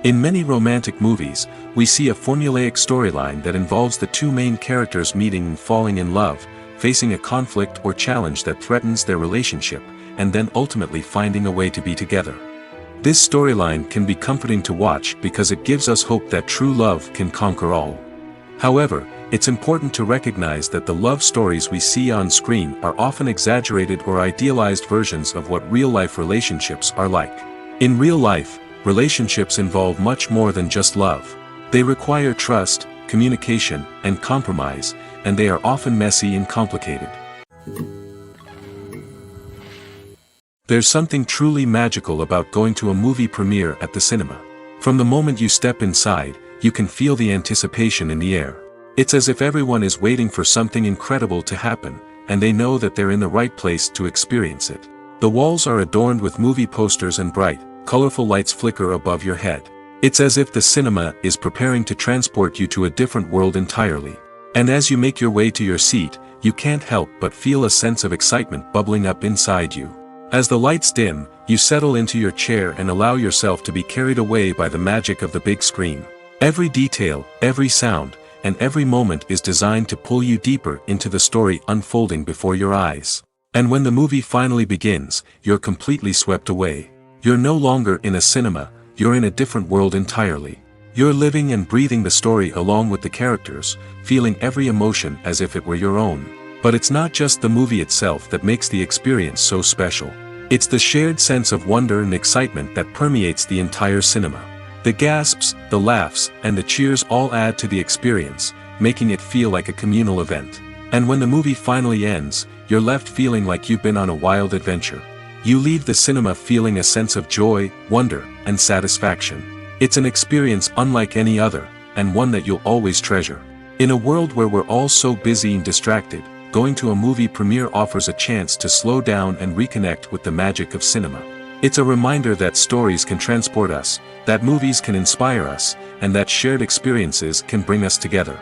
S1: In many romantic movies, we see a formulaic storyline that involves the two main characters meeting and falling in love, facing a conflict or challenge that threatens their relationship, and then ultimately finding a way to be together. This storyline can be comforting to watch because it gives us hope that true love can conquer all. However, it's important to recognize that the love stories we see on screen are often exaggerated or idealized versions of what real-life relationships are like. In real life, relationships involve much more than just love. They require trust, communication, and compromise, and they are often messy and complicated. There's something truly magical about going to a movie premiere at the cinema. From the moment you step inside, you can feel the anticipation in the air. It's as if everyone is waiting for something incredible to happen, and they know that they're in the right place to experience it. The walls are adorned with movie posters and bright, colorful lights flicker above your head. It's as if the cinema is preparing to transport you to a different world entirely. And as you make your way to your seat, you can't help but feel a sense of excitement bubbling up inside you. As the lights dim, you settle into your chair and allow yourself to be carried away by the magic of the big screen. Every detail, every sound, and every moment is designed to pull you deeper into the story unfolding before your eyes. And when the movie finally begins, you're completely swept away. You're no longer in a cinema, you're in a different world entirely. You're living and breathing the story along with the characters, feeling every emotion as if it were your own. But it's not just the movie itself that makes the experience so special. It's the shared sense of wonder and excitement that permeates the entire cinema. The gasps, the laughs, and the cheers all add to the experience, making it feel like a communal event. And when the movie finally ends, you're left feeling like you've been on a wild adventure. You leave the cinema feeling a sense of joy, wonder, and satisfaction. It's an experience unlike any other, and one that you'll always treasure. In a world where we're all so busy and distracted, going to a movie premiere offers a chance to slow down and reconnect with the magic of cinema. It's a reminder that stories can transport us, that movies can inspire us, and that shared experiences can bring us together.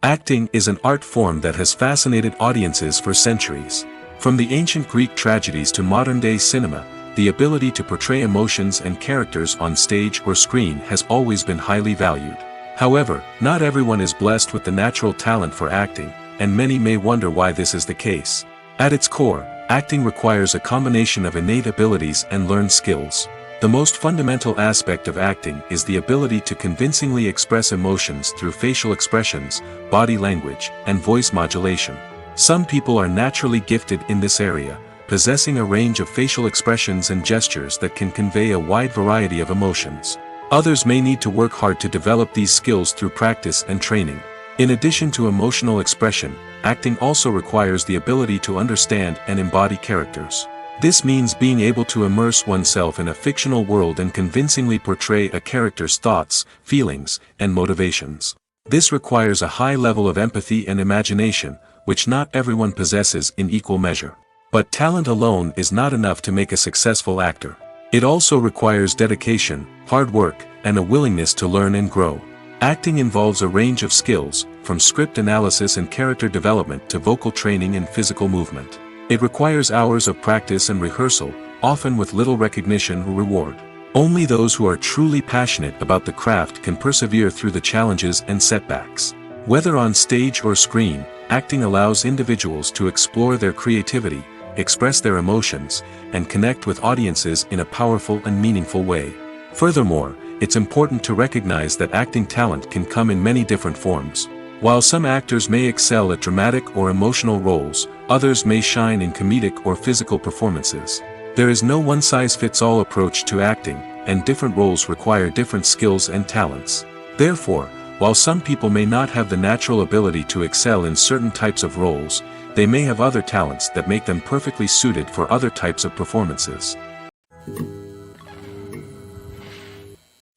S1: Acting is an art form that has fascinated audiences for centuries. From the ancient Greek tragedies to modern-day cinema, the ability to portray emotions and characters on stage or screen has always been highly valued. However, not everyone is blessed with the natural talent for acting, and many may wonder why this is the case. At its core, acting requires a combination of innate abilities and learned skills. The most fundamental aspect of acting is the ability to convincingly express emotions through facial expressions, body language, and voice modulation. Some people are naturally gifted in this area, possessing a range of facial expressions and gestures that can convey a wide variety of emotions. Others may need to work hard to develop these skills through practice and training. In addition to emotional expression, acting also requires the ability to understand and embody characters. This means being able to immerse oneself in a fictional world and convincingly portray a character's thoughts, feelings, and motivations. This requires a high level of empathy and imagination, which not everyone possesses in equal measure. But talent alone is not enough to make a successful actor. It also requires dedication, hard work, and a willingness to learn and grow. Acting involves a range of skills, from script analysis and character development to vocal training and physical movement. It requires hours of practice and rehearsal, often with little recognition or reward. Only those who are truly passionate about the craft can persevere through the challenges and setbacks. Whether on stage or screen, acting allows individuals to explore their creativity, express their emotions, and connect with audiences in a powerful and meaningful way. Furthermore, it's important to recognize that acting talent can come in many different forms. While some actors may excel at dramatic or emotional roles, others may shine in comedic or physical performances. There is no one-size-fits-all approach to acting, and different roles require different skills and talents. Therefore, while some people may not have the natural ability to excel in certain types of roles, they may have other talents that make them perfectly suited for other types of performances.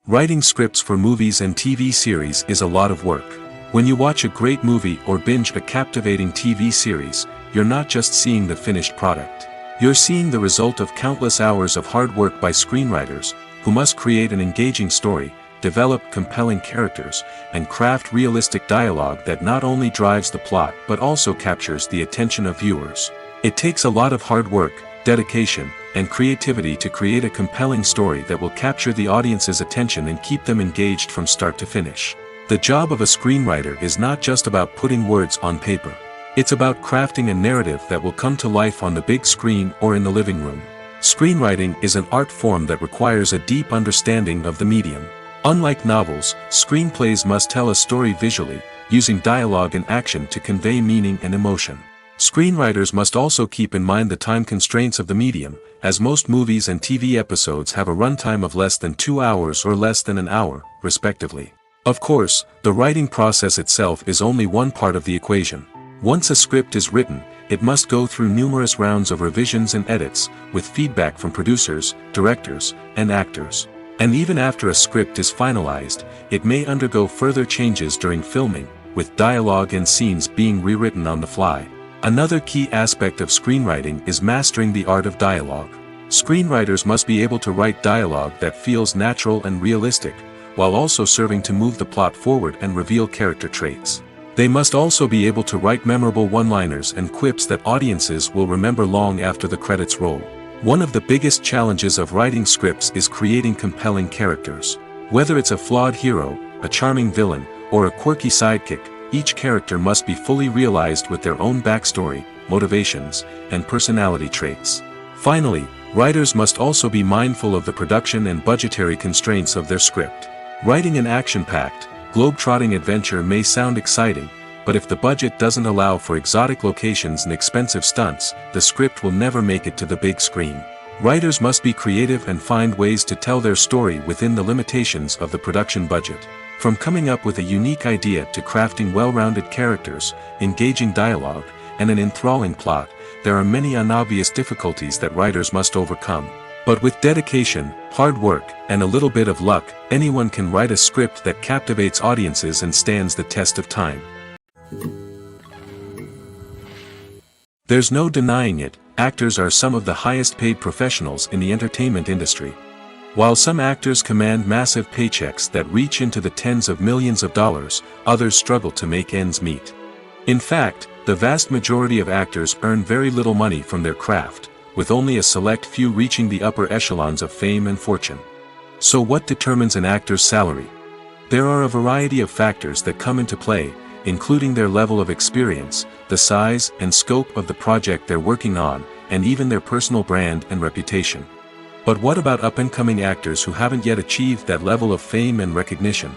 S1: Writing scripts for movies and TV series is a lot of work. When you watch a great movie or binge a captivating TV series, you're not just seeing the finished product. You're seeing the result of countless hours of hard work by screenwriters, who must create an engaging story, develop compelling characters, and craft realistic dialogue that not only drives the plot but also captures the attention of viewers. It takes a lot of hard work, dedication, and creativity to create a compelling story that will capture the audience's attention and keep them engaged from start to finish. The job of a screenwriter is not just about putting words on paper. It's about crafting a narrative that will come to life on the big screen or in the living room. Screenwriting is an art form that requires a deep understanding of the medium. Unlike novels, screenplays must tell a story visually, using dialogue and action to convey meaning and emotion. Screenwriters must also keep in mind the time constraints of the medium, as most movies and TV episodes have a runtime of less than 2 hours or less than an hour, respectively. Of course, the writing process itself is only one part of the equation. Once a script is written, it must go through numerous rounds of revisions and edits, with feedback from producers, directors, and actors. And even after a script is finalized, it may undergo further changes during filming, with dialogue and scenes being rewritten on the fly. Another key aspect of screenwriting is mastering the art of dialogue. Screenwriters must be able to write dialogue that feels natural and realistic, while also serving to move the plot forward and reveal character traits. They must also be able to write memorable one-liners and quips that audiences will remember long after the credits roll. One of the biggest challenges of writing scripts is creating compelling characters. Whether it's a flawed hero, a charming villain, or a quirky sidekick, each character must be fully realized with their own backstory, motivations, and personality traits. Finally, writers must also be mindful of the production and budgetary constraints of their script. Writing an action-packed, globe-trotting adventure may sound exciting, but if the budget doesn't allow for exotic locations and expensive stunts, the script will never make it to the big screen. Writers must be creative and find ways to tell their story within the limitations of the production budget. From coming up with a unique idea to crafting well-rounded characters, engaging dialogue, and an enthralling plot, there are many unobvious difficulties that writers must overcome. But with dedication, hard work, and a little bit of luck, anyone can write a script that captivates audiences and stands the test of time. There's no denying it, actors are some of the highest paid professionals in the entertainment industry. While some actors command massive paychecks that reach into the tens of millions of dollars, others struggle to make ends meet. In fact, the vast majority of actors earn very little money from their craft, with only a select few reaching the upper echelons of fame and fortune. So what determines an actor's salary? There are a variety of factors that come into play, including their level of experience, the size and scope of the project they're working on, and even their personal brand and reputation. But what about up-and-coming actors who haven't yet achieved that level of fame and recognition?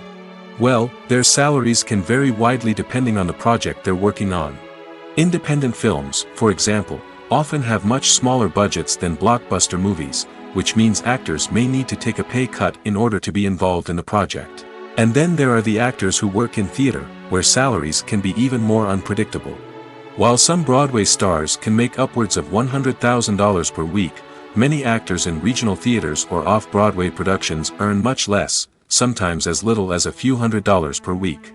S1: Well, their salaries can vary widely depending on the project they're working on. Independent films, for example, often have much smaller budgets than blockbuster movies, which means actors may need to take a pay cut in order to be involved in the project. And then there are the actors who work in theater, where salaries can be even more unpredictable. While some Broadway stars can make upwards of $100,000 per week, many actors in regional theaters or off-Broadway productions earn much less, sometimes as little as a few $100s per week.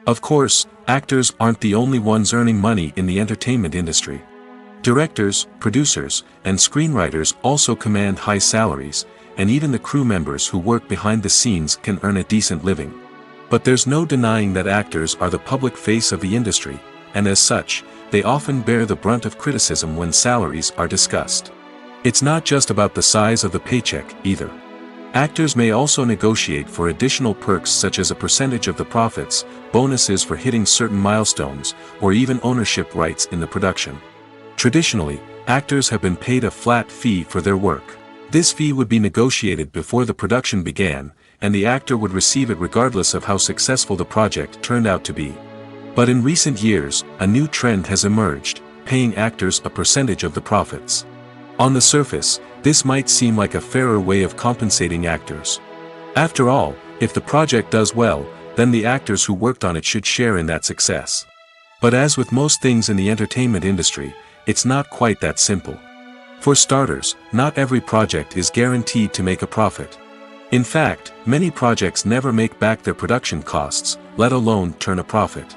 S1: Of course, actors aren't the only ones earning money in the entertainment industry. Directors, producers, and screenwriters also command high salaries, and even the crew members who work behind the scenes can earn a decent living. But there's no denying that actors are the public face of the industry, and as such, they often bear the brunt of criticism when salaries are discussed. It's not just about the size of the paycheck, either. Actors may also negotiate for additional perks such as a percentage of the profits, bonuses for hitting certain milestones, or even ownership rights in the production. Traditionally, actors have been paid a flat fee for their work. This fee would be negotiated before the production began, and the actor would receive it regardless of how successful the project turned out to be. But in recent years, a new trend has emerged, paying actors a percentage of the profits. On the surface, this might seem like a fairer way of compensating actors. After all, if the project does well, then the actors who worked on it should share in that success. But as with most things in the entertainment industry, it's not quite that simple. For starters, not every project is guaranteed to make a profit. In fact, many projects never make back their production costs, let alone turn a profit.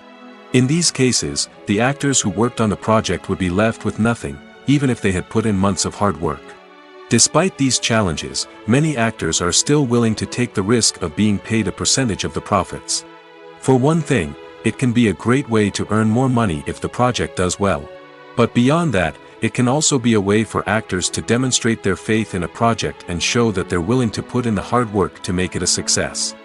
S1: In these cases, the actors who worked on the project would be left with nothing, even if they had put in months of hard work. Despite these challenges, many actors are still willing to take the risk of being paid a percentage of the profits. For one thing, it can be a great way to earn more money if the project does well. But beyond that, it can also be a way for actors to demonstrate their faith in a project and show that they're willing to put in the hard work to make it a success.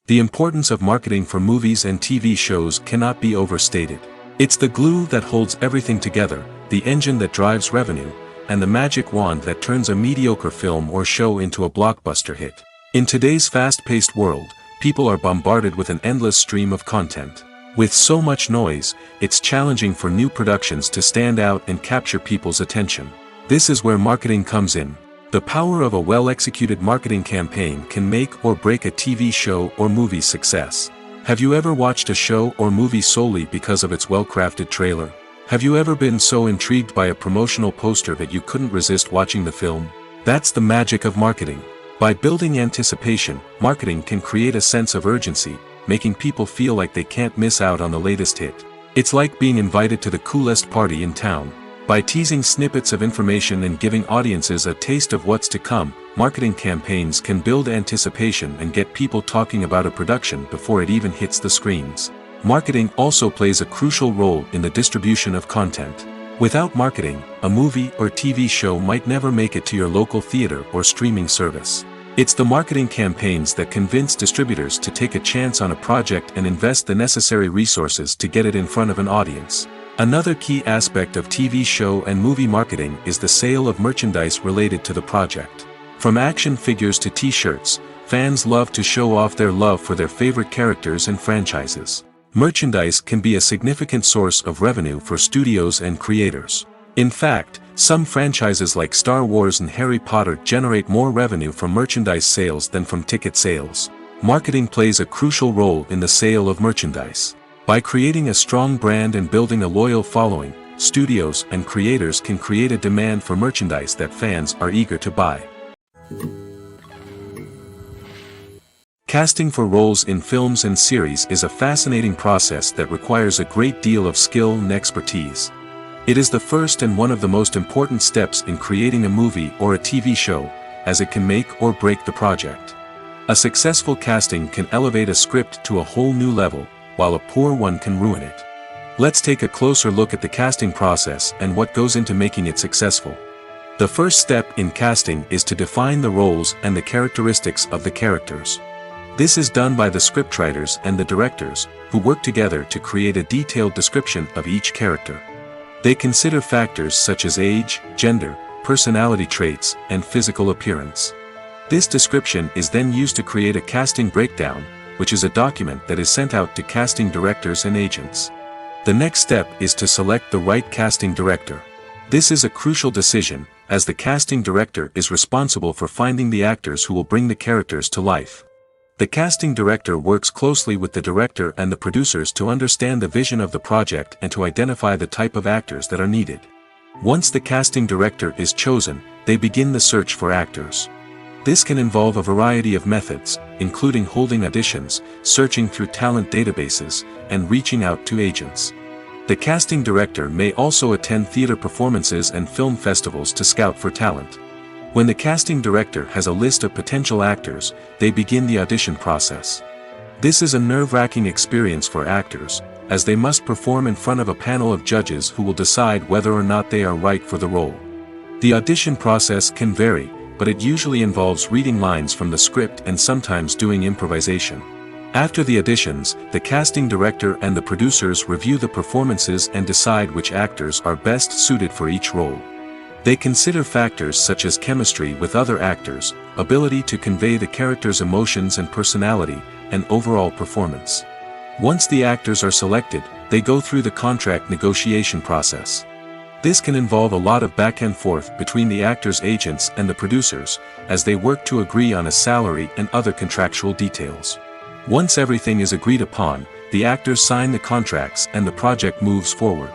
S1: The importance of marketing for movies and TV shows cannot be overstated. It's the glue that holds everything together, the engine that drives revenue, and the magic wand that turns a mediocre film or show into a blockbuster hit. In today's fast-paced world, people are bombarded with an endless stream of content. With so much noise, it's challenging for new productions to stand out and capture people's attention. This is where marketing comes in. The power of a well-executed marketing campaign can make or break a TV show or movie's success. Have you ever watched a show or movie solely because of its well-crafted trailer? Have you ever been so intrigued by a promotional poster that you couldn't resist watching the film? That's the magic of marketing. By building anticipation, marketing can create a sense of urgency, making people feel like they can't miss out on the latest hit. It's like being invited to the coolest party in town. By teasing snippets of information and giving audiences a taste of what's to come, marketing campaigns can build anticipation and get people talking about a production before it even hits the screens. Marketing also plays a crucial role in the distribution of content. Without marketing, a movie or TV show might never make it to your local theater or streaming service. It's the marketing campaigns that convince distributors to take a chance on a project and invest the necessary resources to get it in front of an audience. Another key aspect of TV show and movie marketing is the sale of merchandise related to the project. From action figures to t-shirts, fans love to show off their love for their favorite characters and franchises. Merchandise can be a significant source of revenue for studios and creators. In fact, some franchises like Star Wars and Harry Potter generate more revenue from merchandise sales than from ticket sales. Marketing plays a crucial role in the sale of merchandise. By creating a strong brand and building a loyal following, studios and creators can create a demand for merchandise that fans are eager to buy. Casting for roles in films and series is a fascinating process that requires a great deal of skill and expertise. It is the first and one of the most important steps in creating a movie or a TV show, as it can make or break the project. A successful casting can elevate a script to a whole new level, while a poor one can ruin it. Let's take a closer look at the casting process and what goes into making it successful. The first step in casting is to define the roles and the characteristics of the characters. This is done by the scriptwriters and the directors, who work together to create a detailed description of each character. They consider factors such as age, gender, personality traits, and physical appearance. This description is then used to create a casting breakdown, which is a document that is sent out to casting directors and agents. The next step is to select the right casting director. This is a crucial decision, as the casting director is responsible for finding the actors who will bring the characters to life. The casting director works closely with the director and the producers to understand the vision of the project and to identify the type of actors that are needed. Once the casting director is chosen, they begin the search for actors. This can involve a variety of methods, including holding auditions, searching through talent databases, and reaching out to agents. The casting director may also attend theater performances and film festivals to scout for talent. When the casting director has a list of potential actors, they begin the audition process. This is a nerve-wracking experience for actors, as they must perform in front of a panel of judges who will decide whether or not they are right for the role. The audition process can vary, but it usually involves reading lines from the script and sometimes doing improvisation. After the auditions, the casting director and the producers review the performances and decide which actors are best suited for each role. They consider factors such as chemistry with other actors, ability to convey the character's emotions and personality, and overall performance. Once the actors are selected, they go through the contract negotiation process. This can involve a lot of back and forth between the actors' agents and the producers, as they work to agree on a salary and other contractual details. Once everything is agreed upon, the actors sign the contracts and the project moves forward.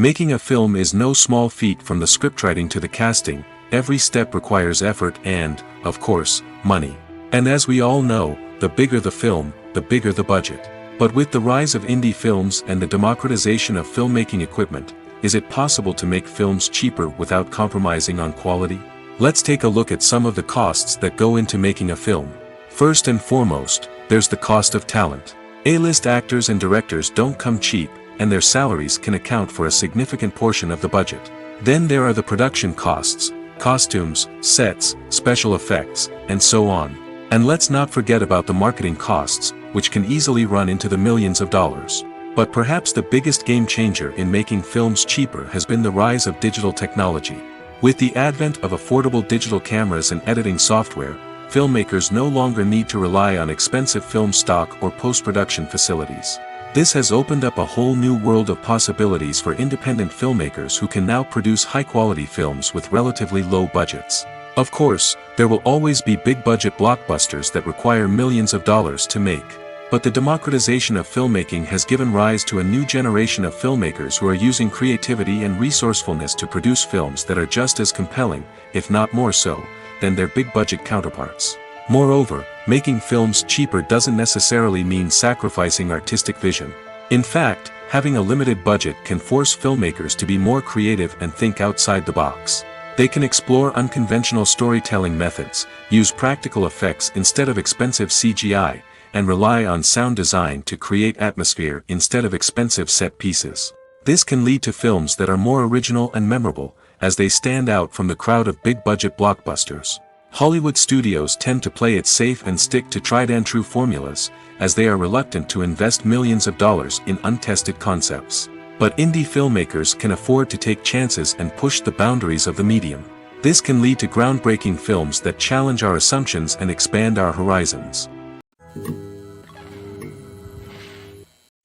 S1: Making a film is no small feat. From the scriptwriting to the casting, every step requires effort and, of course, money. And as we all know, the bigger the film, the bigger the budget. But with the rise of indie films and the democratization of filmmaking equipment, is it possible to make films cheaper without compromising on quality? Let's take a look at some of the costs that go into making a film. First and foremost, there's the cost of talent. A-list actors and directors don't come cheap, and their salaries can account for a significant portion of the budget. Then there are the production costs, costumes, sets, special effects, and so on. And let's not forget about the marketing costs, which can easily run into the millions of dollars. But perhaps the biggest game changer in making films cheaper has been the rise of digital technology. With the advent of affordable digital cameras and editing software, filmmakers no longer need to rely on expensive film stock or post-production facilities. This has opened up a whole new world of possibilities for independent filmmakers who can now produce high-quality films with relatively low budgets. Of course, there will always be big-budget blockbusters that require millions of dollars to make. But the democratization of filmmaking has given rise to a new generation of filmmakers who are using creativity and resourcefulness to produce films that are just as compelling, if not more so, than their big-budget counterparts. Moreover, making films cheaper doesn't necessarily mean sacrificing artistic vision. In fact, having a limited budget can force filmmakers to be more creative and think outside the box. They can explore unconventional storytelling methods, use practical effects instead of expensive CGI, and rely on sound design to create atmosphere instead of expensive set pieces. This can lead to films that are more original and memorable, as they stand out from the crowd of big-budget blockbusters. Hollywood studios tend to play it safe and stick to tried-and-true formulas, as they are reluctant to invest millions of dollars in untested concepts. But indie filmmakers can afford to take chances and push the boundaries of the medium. This can lead to groundbreaking films that challenge our assumptions and expand our horizons.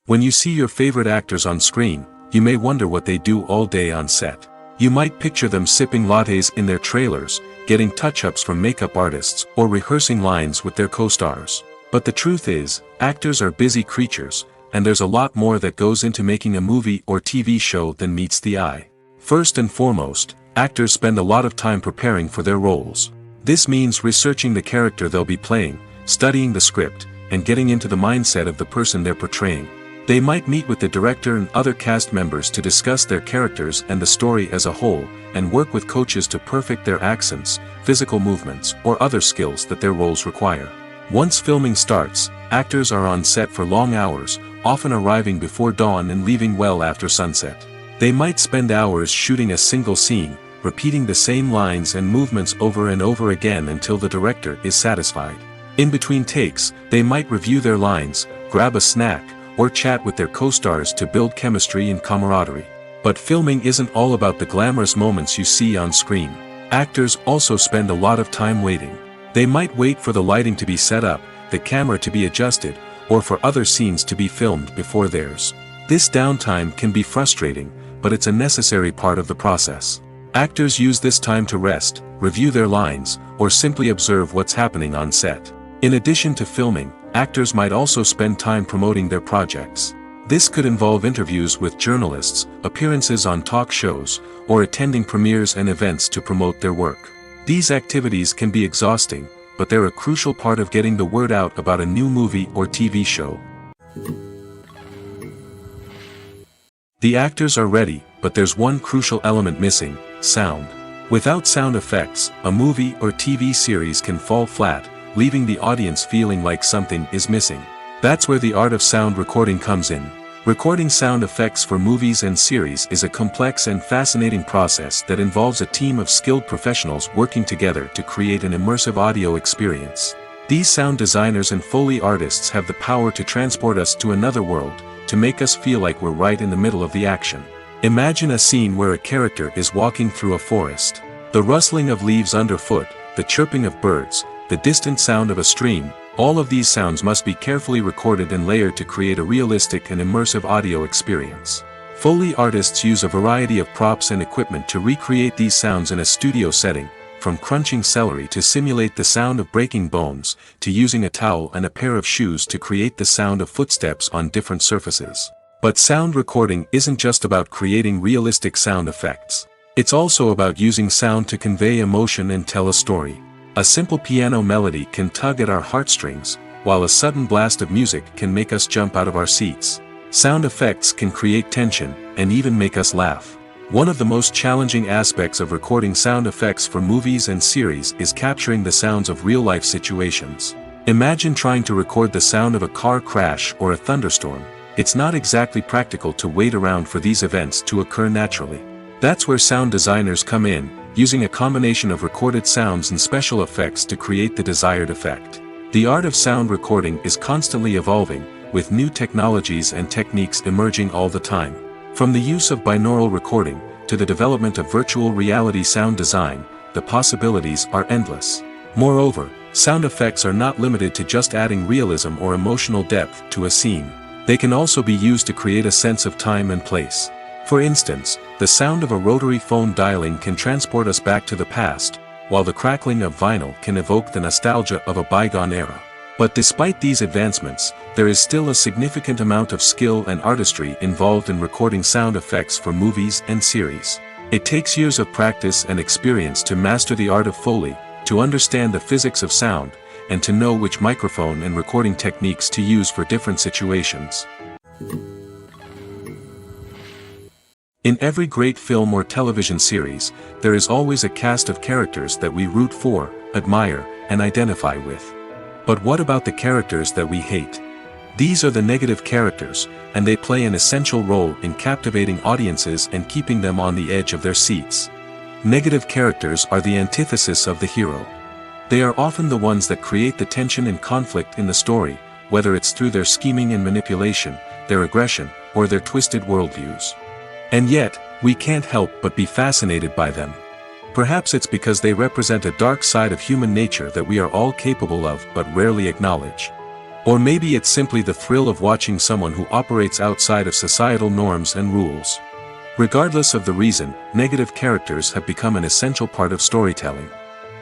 S1: When you see your favorite actors on screen, you may wonder what they do all day on set. You might picture them sipping lattes in their trailers, getting touch-ups from makeup artists, or rehearsing lines with their co-stars. But the truth is, actors are busy creatures, and there's a lot more that goes into making a movie or TV show than meets the eye. First and foremost, actors spend a lot of time preparing for their roles. This means researching the character they'll be playing, studying the script, and getting into the mindset of the person they're portraying. They might meet with the director and other cast members to discuss their characters and the story as a whole, and work with coaches to perfect their accents, physical movements, or other skills that their roles require. Once filming starts, actors are on set for long hours, often arriving before dawn and leaving well after sunset. They might spend hours shooting a single scene, repeating the same lines and movements over and over again until the director is satisfied. In between takes, they might review their lines, grab a snack, or chat with their co-stars to build chemistry and camaraderie. But filming isn't all about the glamorous moments you see on screen. Actors also spend a lot of time waiting. They might wait for the lighting to be set up, the camera to be adjusted, or for other scenes to be filmed before theirs. This downtime can be frustrating, but it's a necessary part of the process. Actors use this time to rest, review their lines, or simply observe what's happening on set. In addition to filming, actors might also spend time promoting their projects. This could involve interviews with journalists, appearances on talk shows, or attending premieres and events to promote their work. These activities can be exhausting, but they're a crucial part of getting the word out about a new movie or TV show. The actors are ready, but there's one crucial element missing: sound. Without sound effects, a movie or TV series can fall flat, leaving the audience feeling like something is missing. That's where the art of sound recording comes in. Recording sound effects for movies and series is a complex and fascinating process that involves a team of skilled professionals working together to create an immersive audio experience. These sound designers and Foley artists have the power to transport us to another world, to make us feel like we're right in the middle of the action. Imagine a scene where a character is walking through a forest. The rustling of leaves underfoot, the chirping of birds, the distant sound of a stream, all of these sounds must be carefully recorded and layered to create a realistic and immersive audio experience. Foley artists use a variety of props and equipment to recreate these sounds in a studio setting, from crunching celery to simulate the sound of breaking bones, to using a towel and a pair of shoes to create the sound of footsteps on different surfaces. But sound recording isn't just about creating realistic sound effects. It's also about using sound to convey emotion and tell a story. A simple piano melody can tug at our heartstrings, while a sudden blast of music can make us jump out of our seats. Sound effects can create tension, and even make us laugh. One of the most challenging aspects of recording sound effects for movies and series is capturing the sounds of real-life situations. Imagine trying to record the sound of a car crash or a thunderstorm. It's not exactly practical to wait around for these events to occur naturally. That's where sound designers come in, using a combination of recorded sounds and special effects to create the desired effect. The art of sound recording is constantly evolving, with new technologies and techniques emerging all the time. From the use of binaural recording, to the development of virtual reality sound design, the possibilities are endless. Moreover, sound effects are not limited to just adding realism or emotional depth to a scene. They can also be used to create a sense of time and place. For instance, the sound of a rotary phone dialing can transport us back to the past, while the crackling of vinyl can evoke the nostalgia of a bygone era. But despite these advancements, there is still a significant amount of skill and artistry involved in recording sound effects for movies and series. It takes years of practice and experience to master the art of Foley, to understand the physics of sound, and to know which microphone and recording techniques to use for different situations. In every great film or television series, there is always a cast of characters that we root for, admire, and identify with. But what about the characters that we hate? These are the negative characters, and they play an essential role in captivating audiences and keeping them on the edge of their seats. Negative characters are the antithesis of the hero. They are often the ones that create the tension and conflict in the story, whether it's through their scheming and manipulation, their aggression, or their twisted worldviews. And yet, we can't help but be fascinated by them. Perhaps it's because they represent a dark side of human nature that we are all capable of but rarely acknowledge. Or maybe it's simply the thrill of watching someone who operates outside of societal norms and rules. Regardless of the reason, negative characters have become an essential part of storytelling.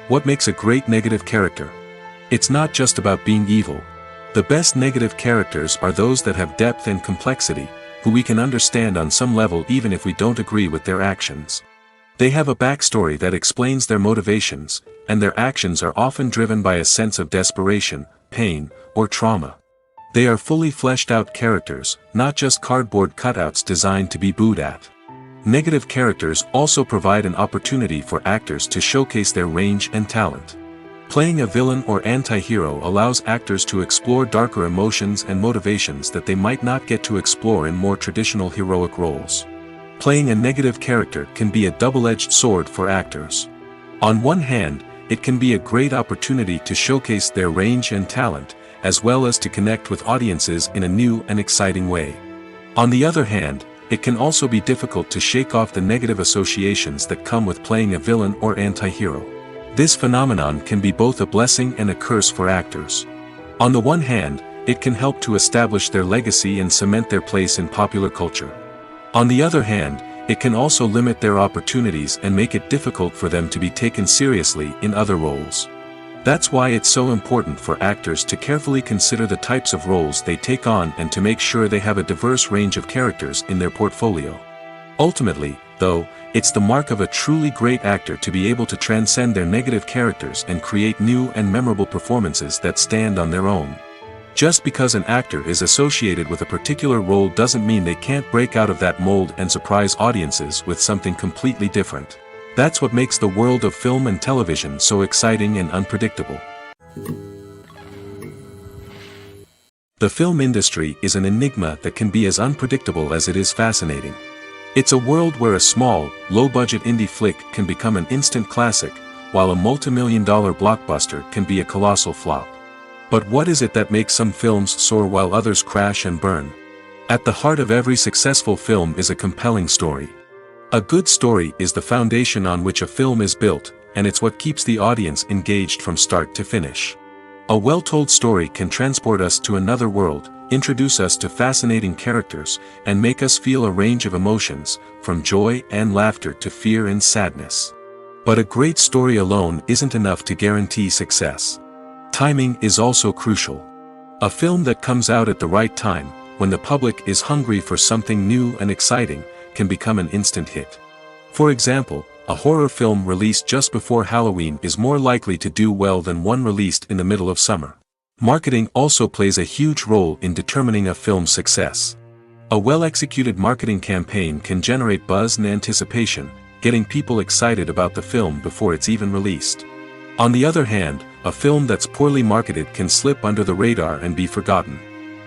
S1: What makes a great negative character? It's not just about being evil. The best negative characters are those that have depth and complexity, who we can understand on some level even if we don't agree with their actions. They have a backstory that explains their motivations, and their actions are often driven by a sense of desperation, pain, or trauma. They are fully fleshed out characters, not just cardboard cutouts designed to be booed at. Negative characters also provide an opportunity for actors to showcase their range and talent. Playing a villain or anti-hero allows actors to explore darker emotions and motivations that they might not get to explore in more traditional heroic roles. Playing a negative character can be a double-edged sword for actors. On one hand, it can be a great opportunity to showcase their range and talent, as well as to connect with audiences in a new and exciting way. On the other hand, it can also be difficult to shake off the negative associations that come with playing a villain or anti-hero. This phenomenon can be both a blessing and a curse for actors. On the one hand, it can help to establish their legacy and cement their place in popular culture. On the other hand, it can also limit their opportunities and make it difficult for them to be taken seriously in other roles. That's why it's so important for actors to carefully consider the types of roles they take on and to make sure they have a diverse range of characters in their portfolio. Ultimately, though, it's the mark of a truly great actor to be able to transcend their negative characters and create new and memorable performances that stand on their own. Just because an actor is associated with a particular role doesn't mean they can't break out of that mold and surprise audiences with something completely different. That's what makes the world of film and television so exciting and unpredictable. The film industry is an enigma that can be as unpredictable as it is fascinating. It's a world where a small, low-budget indie flick can become an instant classic, while a multi-million-dollar blockbuster can be a colossal flop. But what is it that makes some films soar while others crash and burn? At the heart of every successful film is a compelling story. A good story is the foundation on which a film is built, and it's what keeps the audience engaged from start to finish. A well-told story can transport us to another world, introduce us to fascinating characters, and make us feel a range of emotions, from joy and laughter to fear and sadness. But a great story alone isn't enough to guarantee success. Timing is also crucial. A film that comes out at the right time, when the public is hungry for something new and exciting, can become an instant hit. For example, a horror film released just before Halloween is more likely to do well than one released in the middle of summer. Marketing also plays a huge role in determining a film's success. A well-executed marketing campaign can generate buzz and anticipation, getting people excited about the film before it's even released. On the other hand, a film that's poorly marketed can slip under the radar and be forgotten.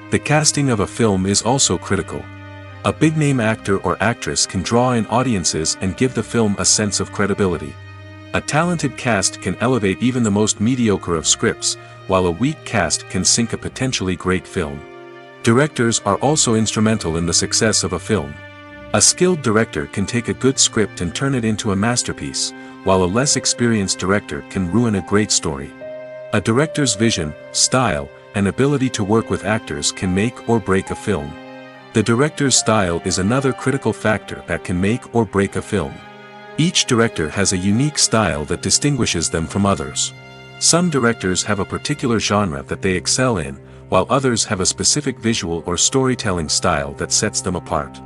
S1: The casting of a film is also critical. A big-name actor or actress can draw in audiences and give the film a sense of credibility. A talented cast can elevate even the most mediocre of scripts, while a weak cast can sink a potentially great film. Directors are also instrumental in the success of a film. A skilled director can take a good script and turn it into a masterpiece, while a less experienced director can ruin a great story. A director's vision, style, and ability to work with actors can make or break a film. The director's style is another critical factor that can make or break a film. Each director has a unique style that distinguishes them from others. Some directors have a particular genre that they excel in, while others have a specific visual or storytelling style that sets them apart.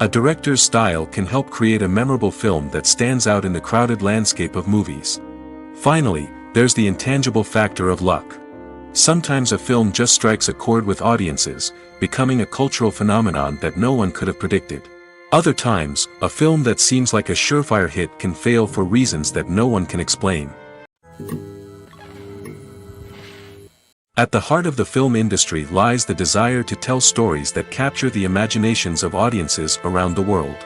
S1: A director's style can help create a memorable film that stands out in the crowded landscape of movies. Finally, there's the intangible factor of luck. Sometimes a film just strikes a chord with audiences, becoming a cultural phenomenon that no one could have predicted. Other times, a film that seems like a surefire hit can fail for reasons that no one can explain. At the heart of the film industry lies the desire to tell stories that capture the imaginations of audiences around the world.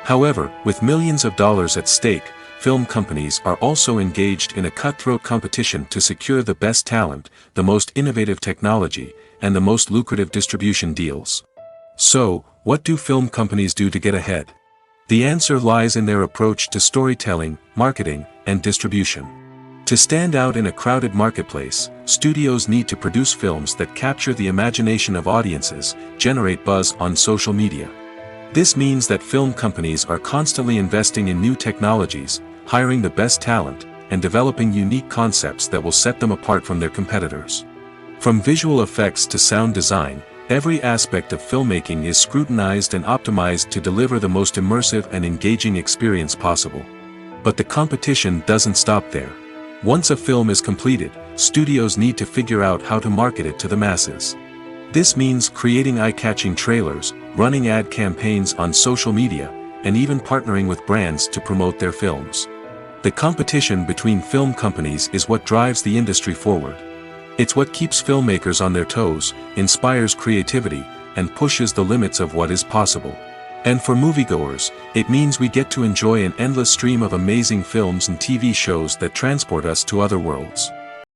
S1: However, with millions of dollars at stake, film companies are also engaged in a cutthroat competition to secure the best talent, the most innovative technology, and the most lucrative distribution deals. So, what do film companies do to get ahead? The answer lies in their approach to storytelling, marketing, and distribution. To stand out in a crowded marketplace, studios need to produce films that capture the imagination of audiences, generate buzz on social media. This means that film companies are constantly investing in new technologies, hiring the best talent, and developing unique concepts that will set them apart from their competitors. From visual effects to sound design, every aspect of filmmaking is scrutinized and optimized to deliver the most immersive and engaging experience possible. But the competition doesn't stop there. Once a film is completed, studios need to figure out how to market it to the masses. This means creating eye-catching trailers, running ad campaigns on social media, and even partnering with brands to promote their films. The competition between film companies is what drives the industry forward. It's what keeps filmmakers on their toes, inspires creativity, and pushes the limits of what is possible. And for moviegoers, it means we get to enjoy an endless stream of amazing films and TV shows that transport us to other worlds.